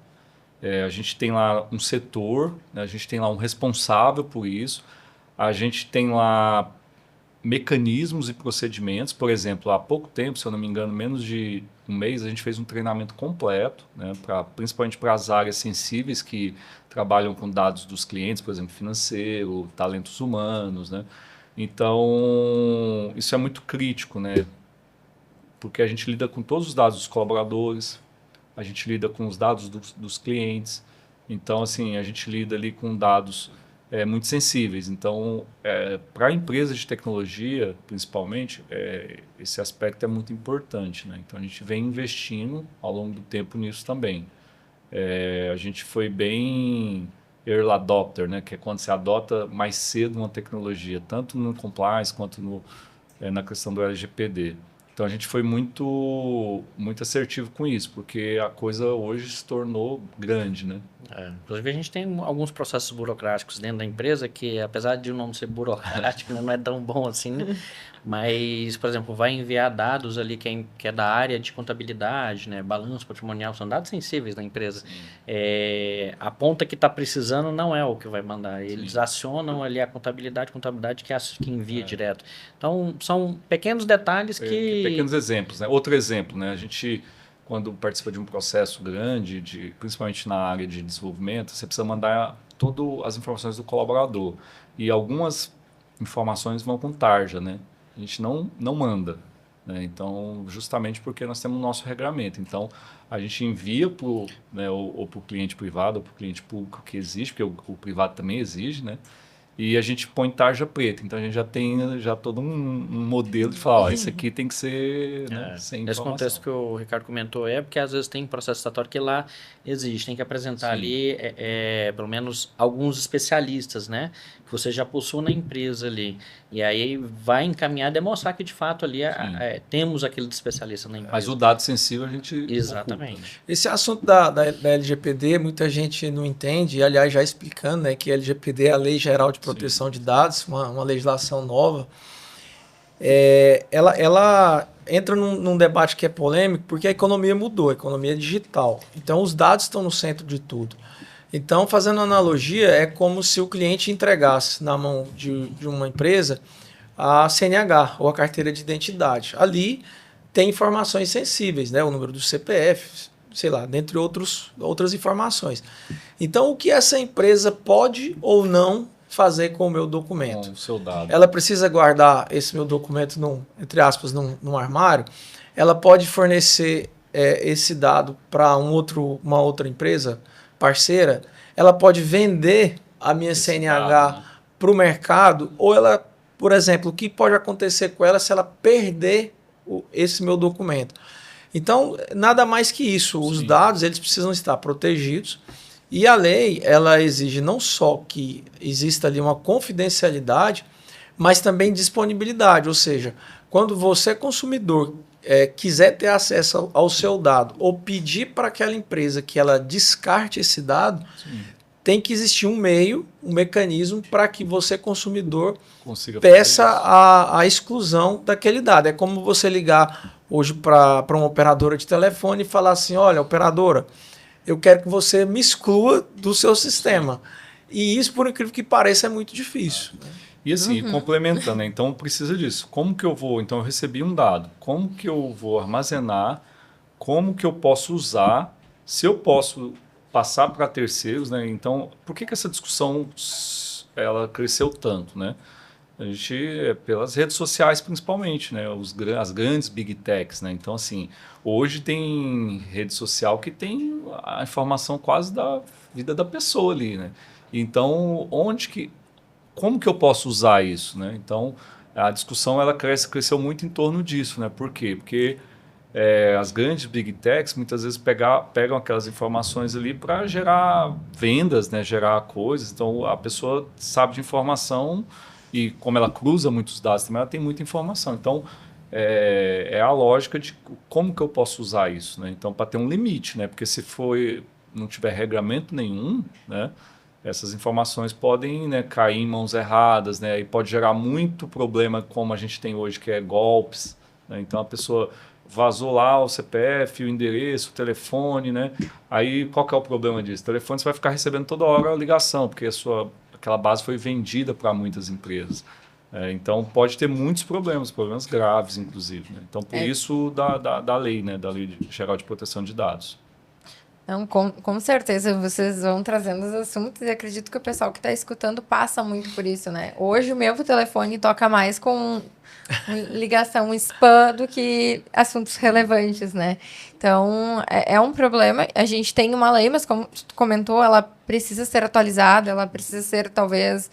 A gente tem lá um setor, né? A gente tem lá um responsável por isso, a gente tem lá mecanismos e procedimentos. Por exemplo, há pouco tempo, se eu não me engano, menos de um mês, a gente fez um treinamento completo, né? Principalmente para as áreas sensíveis que trabalham com dados dos clientes, por exemplo, financeiro, talentos humanos, né? Então, isso é muito crítico, né? Porque a gente lida com todos os dados dos colaboradores, a gente lida com os dados dos clientes. Então, assim, a gente lida ali com dados muito sensíveis. Então, para empresas de tecnologia, principalmente, esse aspecto é muito importante, né? Então, a gente vem investindo ao longo do tempo nisso também. A gente foi bem early adopter, né? Que é quando você adota mais cedo uma tecnologia, tanto no compliance quanto na questão do LGPD. Então, a gente foi muito assertivo com isso, porque a coisa hoje se tornou grande, né? Inclusive, a gente tem alguns processos burocráticos dentro da empresa que, apesar de não ser burocrático, né, não é tão bom assim, né? Mas, por exemplo, vai enviar dados ali que é da área de contabilidade, né? Balanço patrimonial, são dados sensíveis da empresa. A ponta que está precisando não é o que vai mandar. Eles Sim. acionam ali a contabilidade que envia direto. Então, são pequenos detalhes que... Pequenos exemplos, né? Outro exemplo, né? A gente, quando participa de um processo grande, principalmente na área de desenvolvimento, você precisa mandar todas as informações do colaborador. E algumas informações vão com tarja, né? A gente não manda, né? Então, justamente porque nós temos o nosso regramento. Então, a gente envia ou para o cliente privado ou para o cliente público que exige, porque o privado também exige, né? E a gente põe tarja preta. Então, a gente já tem todo um modelo de falar, isso aqui tem que ser sem Nesse informação. contexto que o Ricardo comentou, porque às vezes tem processo estatório que lá existe, tem que apresentar ali, pelo menos, alguns especialistas, né? Que você já possui na empresa ali. E aí vai encaminhar, demonstrar que de fato ali temos aquele especialista na empresa. Mas o dado sensível a gente Exatamente. ocupa. Esse assunto da LGPD, muita gente não entende, e aliás, já explicando, né, que a LGPD é a Lei Geral de Proteção de Dados, uma legislação nova. Ela entra num debate que é polêmico, porque a economia mudou, a economia é digital. Então, os dados estão no centro de tudo. Então, fazendo analogia, é como se o cliente entregasse na mão de uma empresa a CNH, ou a carteira de identidade. Ali tem informações sensíveis, né? O número do CPF, sei lá, dentre outras informações. Então, o que essa empresa pode ou não fazer com o meu documento? Com o seu dado. Ela precisa guardar esse meu documento, entre aspas, num armário. Ela pode fornecer esse dado para uma outra empresa parceira. Ela pode vender a minha esse CNH para o mercado, ou ela, por exemplo, o que pode acontecer com ela se ela perder esse meu documento? Então, nada mais que isso. Os dados, eles precisam estar protegidos. E a lei, ela exige não só que exista ali uma confidencialidade, mas também disponibilidade. Ou seja, quando você, consumidor, quiser ter acesso ao seu dado ou pedir para aquela empresa que ela descarte esse dado, tem que existir um mecanismo para que você, consumidor, peça a exclusão daquele dado. É como você ligar hoje para uma operadora de telefone e falar assim, olha, operadora, eu quero que você me exclua do seu sistema. E isso, por incrível que pareça, é muito difícil. E assim, complementando, né? Então precisa disso. Como que eu vou... Então eu recebi um dado. Como que eu vou armazenar? Como que eu posso usar? Se eu posso passar para terceiros, né? Então, por que essa discussão ela cresceu tanto, né? A gente, pelas redes sociais principalmente, né? As grandes big techs, né? Então, assim, hoje tem rede social que tem a informação quase da vida da pessoa ali, né? Então, como que eu posso usar isso, né? Então, a discussão ela cresceu muito em torno disso, né? Por quê? Porque as grandes big techs muitas vezes pegam aquelas informações ali para gerar vendas, né? Gerar coisas. Então, a pessoa sabe de informação e como ela cruza muitos dados também, ela tem muita informação. Então, é a lógica de como que eu posso usar isso, né? Então, para ter um limite, né? Porque se for não tiver regramento nenhum, né, essas informações podem, né, cair em mãos erradas, né, e pode gerar muito problema como a gente tem hoje, que é golpes, né? Então a pessoa vazou lá o CPF, o endereço, o telefone, né? Aí qual que é o problema disso? O telefone você vai ficar recebendo toda hora a ligação, porque aquela base foi vendida para muitas empresas. Então pode ter muitos problemas graves, inclusive, né? Então por isso da lei, né, da Lei Geral de Proteção de Dados. Não, com certeza vocês vão trazendo os assuntos e acredito que o pessoal que está escutando passa muito por isso, né? Hoje o meu telefone toca mais com ligação spam do que assuntos relevantes, né? Então, é um problema. A gente tem uma lei, mas como tu comentou, ela precisa ser atualizada, ela precisa ser, talvez,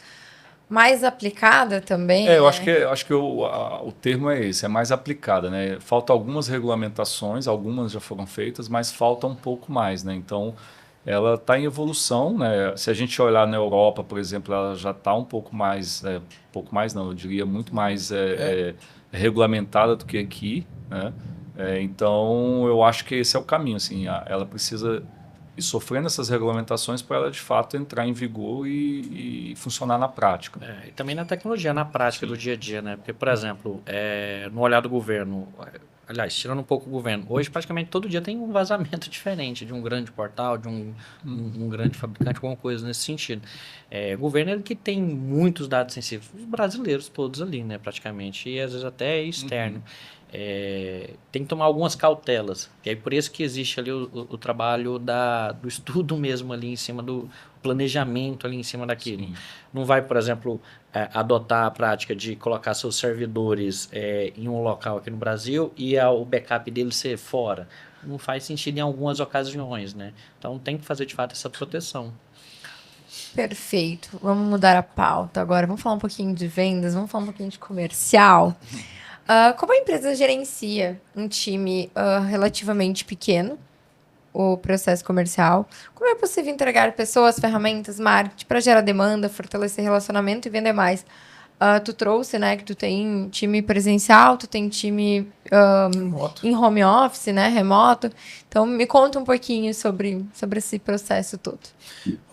mais aplicada também. Eu né? acho que o termo é esse, é mais aplicada, né? Faltam algumas regulamentações, algumas já foram feitas, mas falta um pouco mais, né? Então, ela está em evolução, né? Se a gente olhar na Europa, por exemplo, ela já está um pouco mais não, eu diria muito mais regulamentada do que aqui, né? Então, eu acho que esse é o caminho, assim, ela precisa ir sofrendo essas regulamentações para ela, de fato, entrar em vigor e funcionar na prática. E também na tecnologia, na prática do dia a dia, né? Porque, por exemplo, no olhar do governo, aliás, tirando um pouco o governo, hoje praticamente todo dia tem um vazamento diferente de um grande portal, de um grande fabricante, alguma coisa nesse sentido. O governo é ele que tem muitos dados sensíveis, os brasileiros todos ali, né, praticamente, e às vezes até externo. Tem que tomar algumas cautelas, e aí por isso que existe ali o trabalho do estudo mesmo ali em cima do planejamento ali em cima daquilo. Sim. Não vai, por exemplo, adotar a prática de colocar seus servidores em um local aqui no Brasil e o backup dele ser fora. Não faz sentido em algumas ocasiões, né? Então tem que fazer de fato essa proteção. Perfeito. Vamos mudar a pauta agora. Vamos falar um pouquinho de vendas, vamos falar um pouquinho de comercial. Como a empresa gerencia um time relativamente pequeno, o processo comercial? Como é possível entregar pessoas, ferramentas, marketing para gerar demanda, fortalecer relacionamento e vender mais? Tu trouxe, né, que tu tem time presencial, tu tem time em home office, né, remoto. Então, me conta um pouquinho sobre esse processo todo.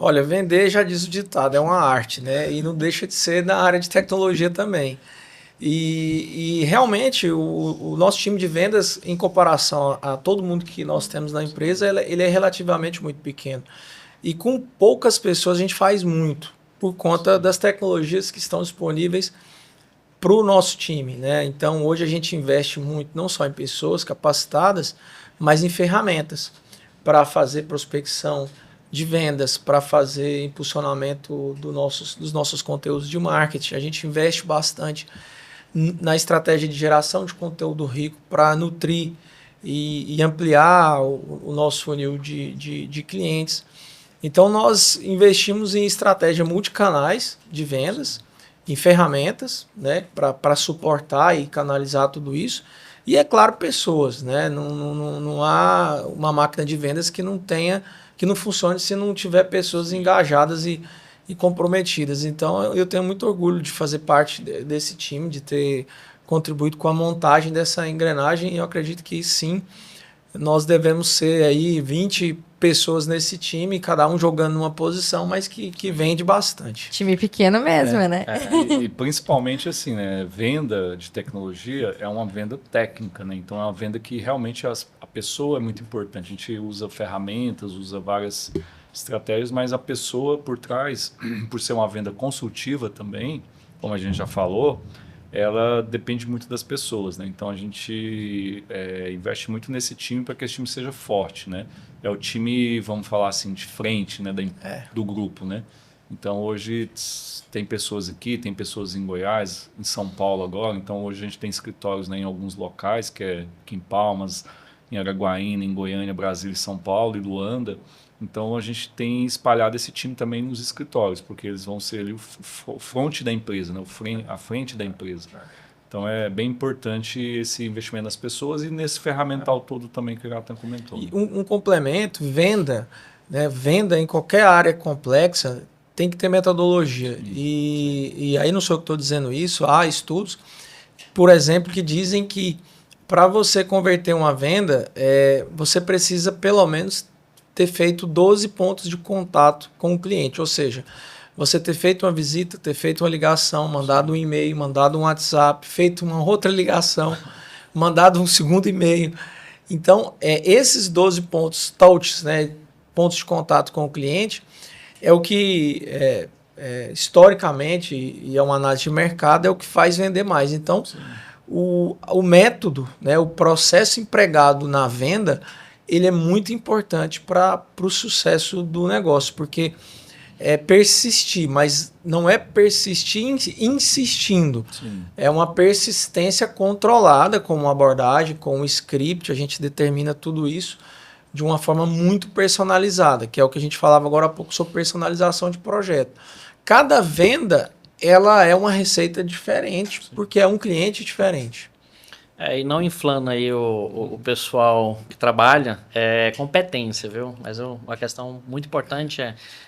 Olha, vender, já diz o ditado, é uma arte, né? E não deixa de ser na área de tecnologia também. E realmente o nosso time de vendas, em comparação a todo mundo que nós temos na empresa, ele é relativamente muito pequeno. E com poucas pessoas a gente faz muito, por conta das tecnologias que estão disponíveis para o nosso time, né? Então hoje a gente investe muito não só em pessoas capacitadas, mas em ferramentas para fazer prospecção de vendas, para fazer impulsionamento dos nossos conteúdos de marketing. A gente investe bastante na estratégia de geração de conteúdo rico para nutrir e ampliar o nosso funil de clientes. Então, nós investimos em estratégia multicanais de vendas, em ferramentas, né, para suportar e canalizar tudo isso. E, é claro, pessoas. Né? Não há uma máquina de vendas que não funcione se não tiver pessoas engajadas e comprometidas. Então, eu tenho muito orgulho de fazer parte desse time, de ter contribuído com a montagem dessa engrenagem, e eu acredito que sim, nós devemos ser aí 20 pessoas nesse time, cada um jogando numa posição, mas que vende bastante. Time pequeno mesmo, né? E principalmente assim, né? Venda de tecnologia é uma venda técnica, né? Então é uma venda que realmente a pessoa é muito importante. A gente usa ferramentas, usa várias estratégias, mas a pessoa por trás, por ser uma venda consultiva também, como a gente já falou, ela depende muito das pessoas, né? Então a gente investe muito nesse time para que esse time seja forte, né? É o time, vamos falar assim, de frente, né, do grupo, né? Então hoje tem pessoas aqui, tem pessoas em Goiás, em São Paulo agora. Então hoje a gente tem escritórios, né, em alguns locais, que é aqui em Palmas, em Araguaína, em Goiânia, Brasília, São Paulo e Luanda. Então a gente tem espalhado esse time também nos escritórios, porque eles vão ser ali o front da empresa, né? A frente da empresa. Então é bem importante esse investimento nas pessoas e nesse ferramental todo também que o Gatan comentou. E um complemento, venda, né? Venda em qualquer área complexa tem que ter metodologia. E aí não sou eu que estou dizendo isso, há estudos, por exemplo, que dizem que para você converter uma venda, você precisa pelo menos ter feito 12 pontos de contato com o cliente, ou seja, você ter feito uma visita, ter feito uma ligação, mandado um e-mail, mandado um WhatsApp, feito uma outra ligação, mandado um segundo e-mail. Então, esses 12 pontos touches, né, pontos de contato com o cliente, é o que, historicamente, e é uma análise de mercado, é o que faz vender mais. Então, o método, né, o processo empregado na venda, ele é muito importante para o sucesso do negócio, porque é persistir, mas não é persistir insistindo. Sim. É uma persistência controlada, com uma abordagem, com um script, a gente determina tudo isso de uma forma muito personalizada, que é o que a gente falava agora há pouco sobre personalização de projeto. Cada venda, ela é uma receita diferente, porque é um cliente diferente. E não inflando aí o pessoal que trabalha, é competência, viu? Mas uma questão muito importante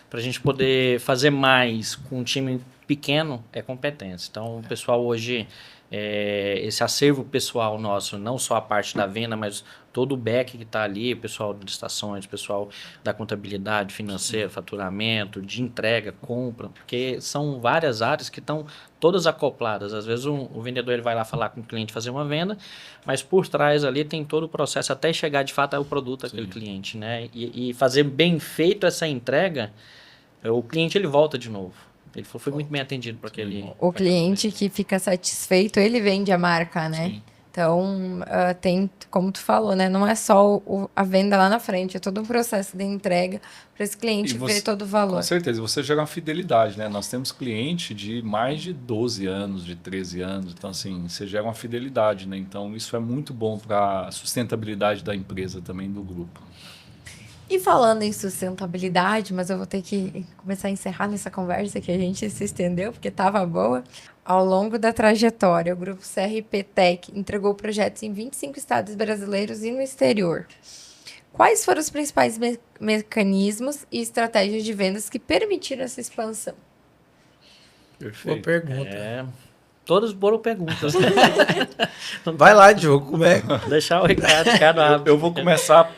para a gente poder fazer mais com um time pequeno, é competência. Então, o pessoal hoje, esse acervo pessoal nosso, não só a parte da venda, mas todo o back que está ali, o pessoal de estações, o pessoal da contabilidade financeira, faturamento, de entrega, compra, porque são várias áreas que estão todas acopladas. Às vezes o vendedor ele vai lá falar com o cliente, fazer uma venda, mas por trás ali tem todo o processo até chegar de fato ao produto daquele cliente, né? E fazer bem feito essa entrega, o cliente ele volta de novo. Ele foi muito bem atendido para aquele... O cliente que fica satisfeito, ele vende a marca, né? Sim. Então, tem, como tu falou, né? Não é só a venda lá na frente, é todo um processo de entrega para esse cliente ver todo o valor. Com certeza, você gera uma fidelidade, né? Nós temos cliente de mais de 12 anos, de 13 anos, então assim, você gera uma fidelidade, né? Então isso é muito bom para a sustentabilidade da empresa também, do grupo. E falando em sustentabilidade, mas eu vou ter que começar a encerrar nessa conversa que a gente se estendeu, porque estava boa. Ao longo da trajetória, o grupo CRP Tech entregou projetos em 25 estados brasileiros e no exterior. Quais foram os principais mecanismos e estratégias de vendas que permitiram essa expansão? Perfeito. Boa pergunta. Todas boas perguntas. Vai lá, Diogo, como é? Deixar o Ricardo Eu vou começar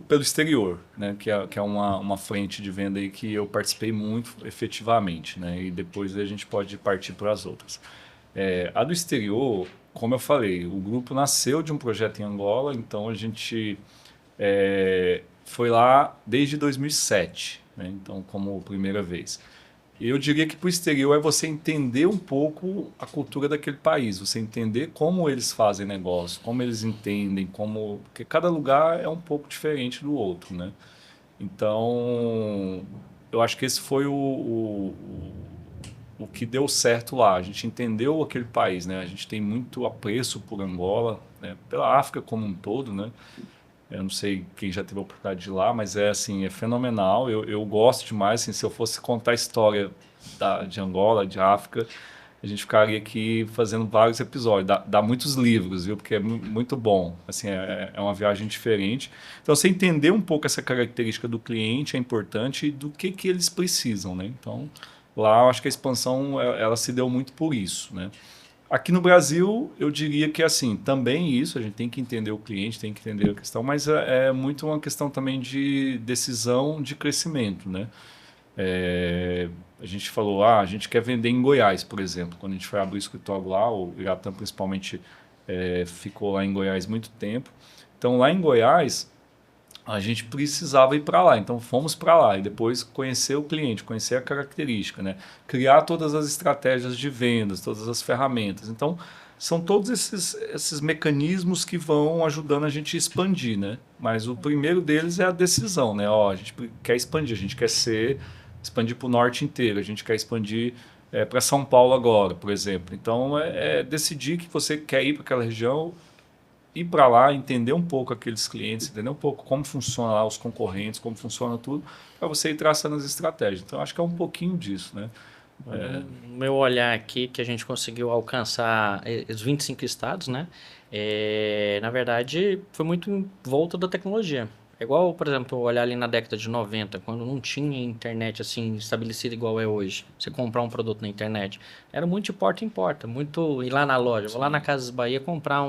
pelo exterior, né? que é uma frente de venda aí que eu participei muito efetivamente, né? E depois a gente pode partir para as outras. A do exterior, como eu falei, o grupo nasceu de um projeto em Angola, então a gente foi lá desde 2007, né? Então como primeira vez. Eu diria que para o exterior é você entender um pouco a cultura daquele país, você entender como eles fazem negócio, como eles entendem, porque cada lugar é um pouco diferente do outro, né? Então, eu acho que esse foi o que deu certo lá. A gente entendeu aquele país, né? A gente tem muito apreço por Angola, né? Pela África como um todo, né? Eu não sei quem já teve a oportunidade de ir lá, mas é fenomenal. Eu gosto demais. Assim, se eu fosse contar a história de Angola, de África, a gente ficaria aqui fazendo vários episódios. Dá muitos livros, viu? Porque é muito bom. Assim, é uma viagem diferente. Então, você entender um pouco essa característica do cliente é importante e do que eles precisam, né? Então, lá eu acho que a expansão ela se deu muito por isso, né? Aqui no Brasil, eu diria que assim, também isso, a gente tem que entender o cliente, tem que entender a questão, mas é muito uma questão também de decisão de crescimento, né? A gente falou, a gente quer vender em Goiás, por exemplo. Quando a gente foi abrir o escritório lá, o Iratã principalmente ficou lá em Goiás muito tempo. Então, lá em Goiás, a gente precisava ir para lá, então fomos para lá e depois conhecer o cliente, conhecer a característica, né? Criar todas as estratégias de vendas, todas as ferramentas. Então, são todos esses mecanismos que vão ajudando a gente a expandir, né? Mas o primeiro deles é a decisão, né? A gente quer expandir, a gente quer expandir para o norte inteiro, a gente quer expandir para São Paulo agora, por exemplo. Então, decidir que você quer ir para aquela região, ir para lá, entender um pouco aqueles clientes, entender um pouco como funciona lá os concorrentes, como funciona tudo, para você ir traçando as estratégias. Então, acho que é um pouquinho disso, né? No meu olhar aqui, que a gente conseguiu alcançar os 25 estados, né? Na verdade, foi muito em volta da tecnologia. É igual, por exemplo, olhar ali na década de 90, quando não tinha internet assim estabelecida igual é hoje. Você comprar um produto na internet. Era muito de porta em porta, muito ir lá na loja. Vou lá na Casas Bahia comprar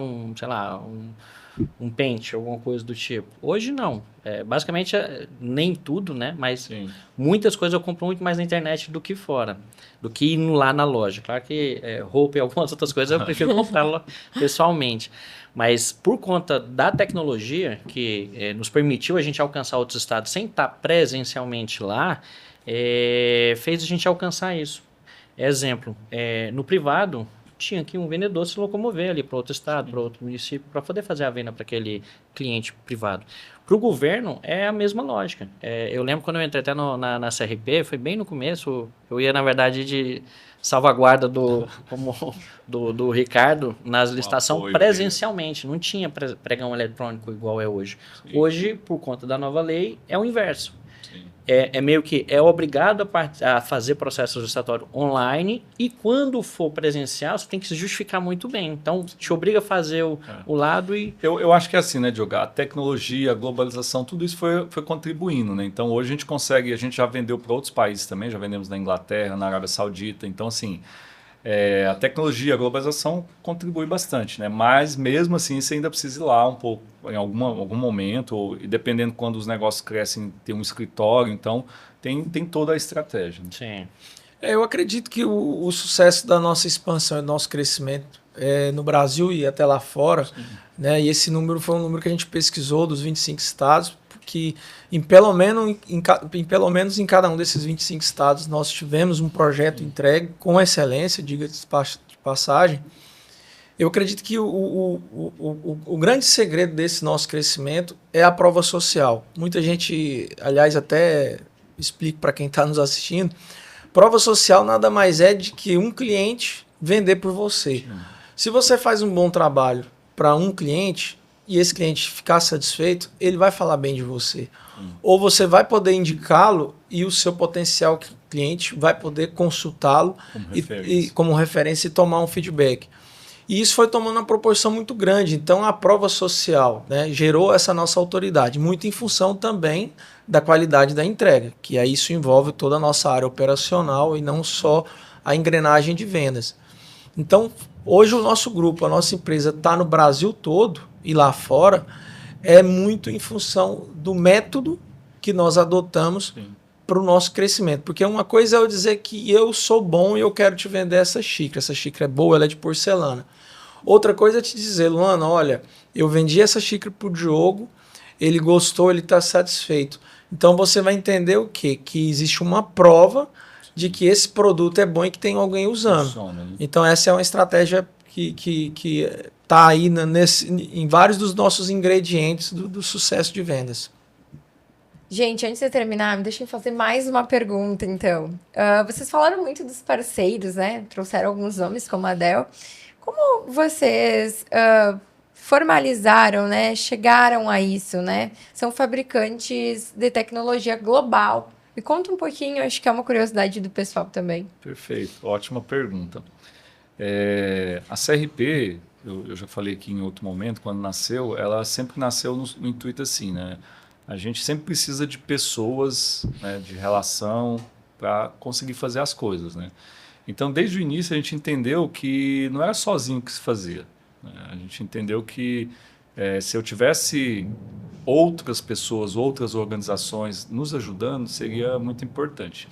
um pente, alguma coisa do tipo. Hoje não. Basicamente, nem tudo, né? Mas Sim. muitas coisas eu compro muito mais na internet do que fora, do que ir lá na loja. Claro que roupa e algumas outras coisas eu prefiro comprar lá pessoalmente. Mas por conta da tecnologia que nos permitiu a gente alcançar outros estados sem estar presencialmente lá, fez a gente alcançar isso. Exemplo, no privado, tinha que um vendedor se locomover ali para outro estado, para outro município, para poder fazer a venda para aquele cliente privado. Para o governo, é a mesma lógica. Eu lembro quando eu entrei até na CRP, foi bem no começo, eu ia, na verdade, de salvaguarda do Ricardo nas licitações presencialmente. Não tinha pregão eletrônico igual é hoje. Sim. Hoje, por conta da nova lei, é o inverso. Sim. Meio que obrigado a fazer processo justatório online e quando for presencial, você tem que se justificar muito bem. Então, te obriga a fazer o lado e... Eu acho que é assim, né, Diogo? A tecnologia, a globalização, tudo isso foi contribuindo, né? Então, hoje a gente já vendeu para outros países também, já vendemos na Inglaterra, na Arábia Saudita. Então, assim, a tecnologia, a globalização contribui bastante, né? Mas, mesmo assim, você ainda precisa ir lá um pouco, em algum momento, e dependendo quando os negócios crescem, tem um escritório, então tem toda a estratégia. Né? Sim. Eu acredito que o sucesso da nossa expansão e do nosso crescimento no Brasil e até lá fora, né, e esse número foi um número que a gente pesquisou dos 25 estados, porque pelo menos em cada um desses 25 estados nós tivemos um projeto entregue com excelência, diga-se de passagem. Eu acredito que o grande segredo desse nosso crescimento é a prova social. Muita gente, aliás, até explico para quem está nos assistindo, prova social nada mais é de que um cliente vender por você. Se você faz um bom trabalho para um cliente e esse cliente ficar satisfeito, ele vai falar bem de você. Ou você vai poder indicá-lo e o seu potencial cliente vai poder consultá-lo como referência e tomar um feedback. E isso foi tomando uma proporção muito grande. Então, a prova social, né, gerou essa nossa autoridade, muito em função também da qualidade da entrega, que aí isso envolve toda a nossa área operacional e não só a engrenagem de vendas. Então, hoje o nosso grupo, a nossa empresa está no Brasil todo e lá fora, é muito em função do método que nós adotamos para o nosso crescimento. Porque uma coisa é eu dizer que eu sou bom e eu quero te vender essa xícara é boa, ela é de porcelana. Outra coisa é te dizer, Luana, olha, eu vendi essa xícara para o Diogo, ele gostou, ele está satisfeito. Então você vai entender o quê? Que existe uma prova de que esse produto é bom e que tem alguém usando. Funciona, né? Então essa é uma estratégia que está aí em vários dos nossos ingredientes do sucesso de vendas. Gente, antes de terminar, me deixem fazer mais uma pergunta, então. Vocês falaram muito dos parceiros, né? Trouxeram alguns nomes, como a Dell. Como vocês formalizaram, né? Chegaram a isso, né? São fabricantes de tecnologia global. Me conta um pouquinho, acho que é uma curiosidade do pessoal também. Perfeito, ótima pergunta. A CRP, eu já falei aqui em outro momento, quando nasceu, ela sempre nasceu no intuito assim, né? A gente sempre precisa de pessoas, né, de relação, para conseguir fazer as coisas, né? Então, desde o início, a gente entendeu que não era sozinho que se fazia. Né? A gente entendeu que se eu tivesse outras pessoas, outras organizações nos ajudando, seria muito importante.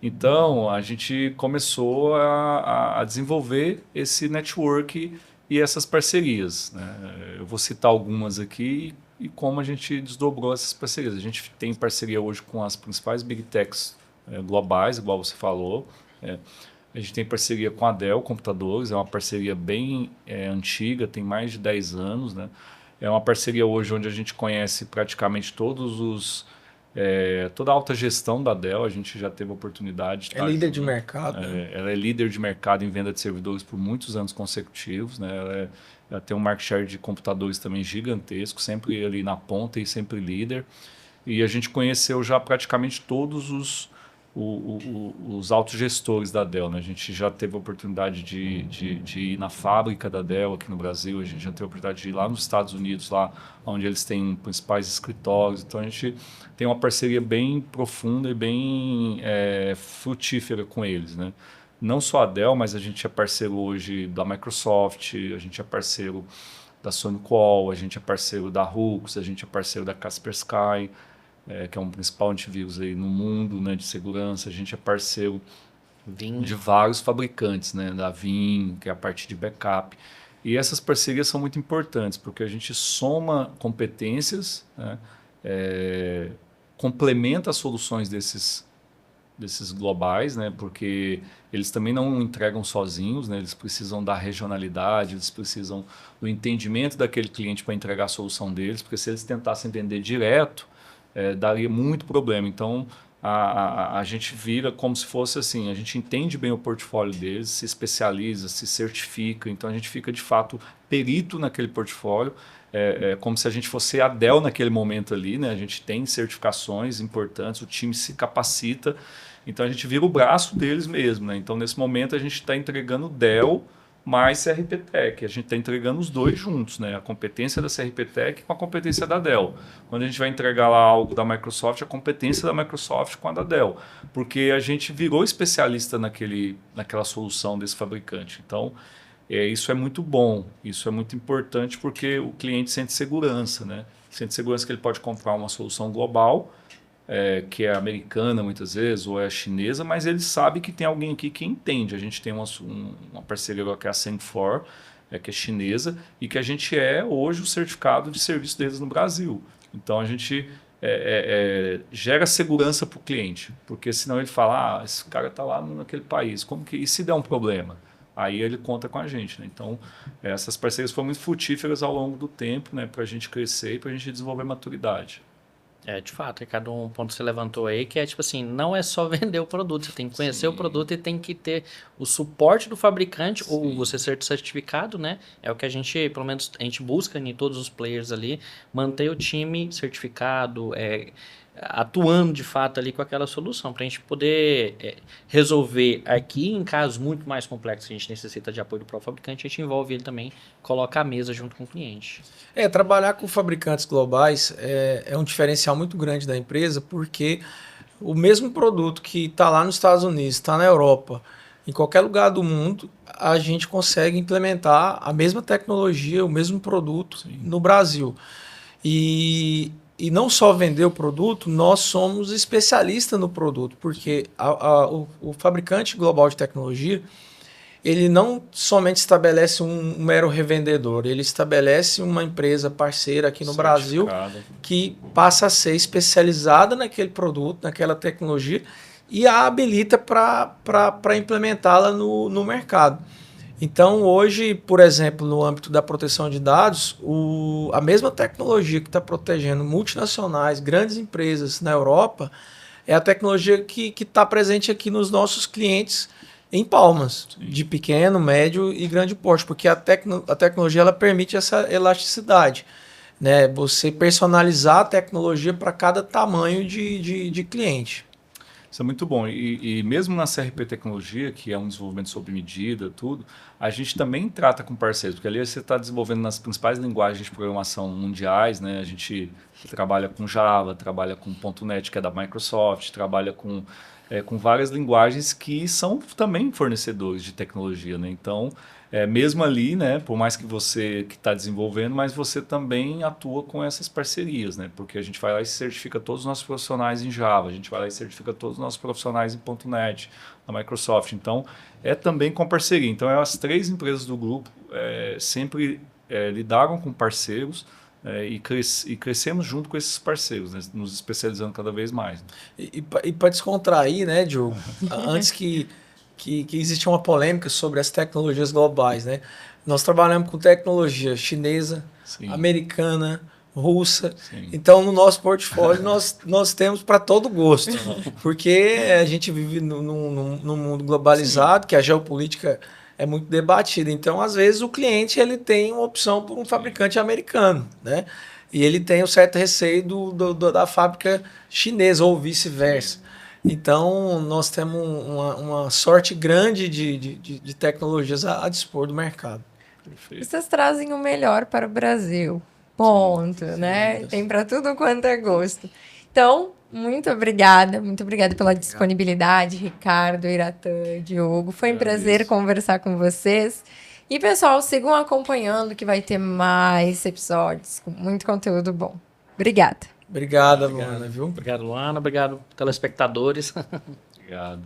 Então, a gente começou a desenvolver esse network e essas parcerias. Né? Eu vou citar algumas aqui e como a gente desdobrou essas parcerias. A gente tem parceria hoje com as principais Big Techs globais, igual você falou. A gente tem parceria com a Dell Computadores, é uma parceria bem antiga, tem mais de 10 anos. Né? É uma parceria hoje onde a gente conhece praticamente toda a alta gestão da Dell, a gente já teve a oportunidade de É líder de mercado. Ela é líder de mercado em venda de servidores por muitos anos consecutivos. Né? Ela tem um market share de computadores também gigantesco, sempre ali na ponta e sempre líder. E a gente conheceu já praticamente todos os autogestores da Dell. Né? A gente já teve a oportunidade de ir na fábrica da Dell aqui no Brasil, a gente já teve a oportunidade de ir lá nos Estados Unidos, lá onde eles têm principais escritórios. Então a gente tem uma parceria bem profunda e bem frutífera com eles. Né? Não só a Dell, mas a gente é parceiro hoje da Microsoft, a gente é parceiro da SonicWall, a gente é parceiro da Hux, a gente é parceiro da Kaspersky, que é um principal antivírus aí no mundo, né, de segurança. A gente é parceiro de vários fabricantes, né, da Vim, que é a parte de backup. E essas parcerias são muito importantes, porque a gente soma competências, né, complementa as soluções desses globais, né, porque eles também não entregam sozinhos, né, eles precisam da regionalidade, eles precisam do entendimento daquele cliente para entregar a solução deles, porque se eles tentassem vender direto, daria muito problema. Então, a gente vira como se fosse assim, a gente entende bem o portfólio deles, se especializa, se certifica, então a gente fica de fato perito naquele portfólio, como se a gente fosse a Dell naquele momento ali, né? A gente tem certificações importantes, o time se capacita, então a gente vira o braço deles mesmo, né? Então nesse momento a gente está entregando Dell mais CRP Tech, a gente está entregando os dois juntos, né? A competência da CRP Tech com a competência da Dell. Quando a gente vai entregar lá algo da Microsoft, a competência da Microsoft com a da Dell, porque a gente virou especialista naquela solução desse fabricante. Então, isso é muito bom, isso é muito importante porque o cliente sente segurança, né? Sente segurança que ele pode comprar uma solução global, que é americana muitas vezes, ou é chinesa, mas ele sabe que tem alguém aqui que entende. A gente tem uma parceria agora que é a Sengfor, que é chinesa, e que a gente é hoje o certificado de serviço deles no Brasil. Então a gente gera segurança para o cliente, porque senão ele fala, esse cara está lá naquele país, e se der um problema? Aí ele conta com a gente, né? Então, essas parcerias foram muito frutíferas ao longo do tempo, né, para a gente crescer e para a gente desenvolver maturidade. De fato, Ricardo, um ponto que você levantou aí, que é tipo assim, não é só vender o produto, você tem que conhecer o produto e tem que ter o suporte do fabricante, ou você ser certificado, né? É o que a gente, pelo menos, a gente busca em todos os players ali, manter o time certificado, atuando de fato ali com aquela solução, para a gente poder resolver aqui em casos muito mais complexos que a gente necessita de apoio do próprio fabricante, a gente envolve ele também, coloca a mesa junto com o cliente. Trabalhar com fabricantes globais é um diferencial muito grande da empresa, porque o mesmo produto que está lá nos Estados Unidos, está na Europa, em qualquer lugar do mundo, a gente consegue implementar a mesma tecnologia, o mesmo produto no Brasil. E não só vender o produto, nós somos especialistas no produto, porque o fabricante global de tecnologia, ele não somente estabelece um mero revendedor, ele estabelece uma empresa parceira aqui no Brasil que passa a ser especializada naquele produto, naquela tecnologia, e a habilita para implementá-la no mercado. Então, hoje, por exemplo, no âmbito da proteção de dados, a mesma tecnologia que está protegendo multinacionais, grandes empresas na Europa, é a tecnologia que está presente aqui nos nossos clientes em palmas, de pequeno, médio e grande porte, porque a tecnologia ela permite essa elasticidade, né? Você personalizar a tecnologia para cada tamanho de cliente. Isso é muito bom. E mesmo na CRP Tecnologia, que é um desenvolvimento sob medida, tudo, a gente também trata com parceiros, porque ali você está desenvolvendo nas principais linguagens de programação mundiais, né? A gente trabalha com Java, trabalha com .NET, que é da Microsoft, trabalha com várias linguagens que são também fornecedores de tecnologia, né? Então, mesmo ali, né, por mais que você que está desenvolvendo, mas você também atua com essas parcerias, né? Porque a gente vai lá e certifica todos os nossos profissionais em Java, a gente vai lá e certifica todos os nossos profissionais em .NET, na Microsoft. Então, também com parceria. Então, as 3 empresas do grupo sempre lidaram com parceiros, e crescemos junto com esses parceiros, né? Nos especializando cada vez mais. Né? E para descontrair, né, Diogo, antes que existe uma polêmica sobre as tecnologias globais, né? Nós trabalhamos com tecnologia chinesa, americana, russa. Sim. Então, no nosso portfólio, nós temos para todo gosto, porque a gente vive num mundo globalizado, que a geopolítica é muito debatida. Então, às vezes, o cliente ele tem uma opção por um fabricante americano, né? E ele tem um certo receio da fábrica chinesa ou vice-versa. Então, nós temos uma sorte grande de tecnologias a dispor do mercado. Perfeito. Vocês trazem o melhor para o Brasil. Ponto, né? Tem para tudo quanto é gosto. Então, muito obrigada pela disponibilidade, Ricardo, Iratã, Diogo. Foi um prazer conversar com vocês. E, pessoal, sigam acompanhando que vai ter mais episódios com muito conteúdo bom. Obrigada. Obrigado, Luana, viu? Obrigado, Luana. Obrigado, telespectadores. Obrigado.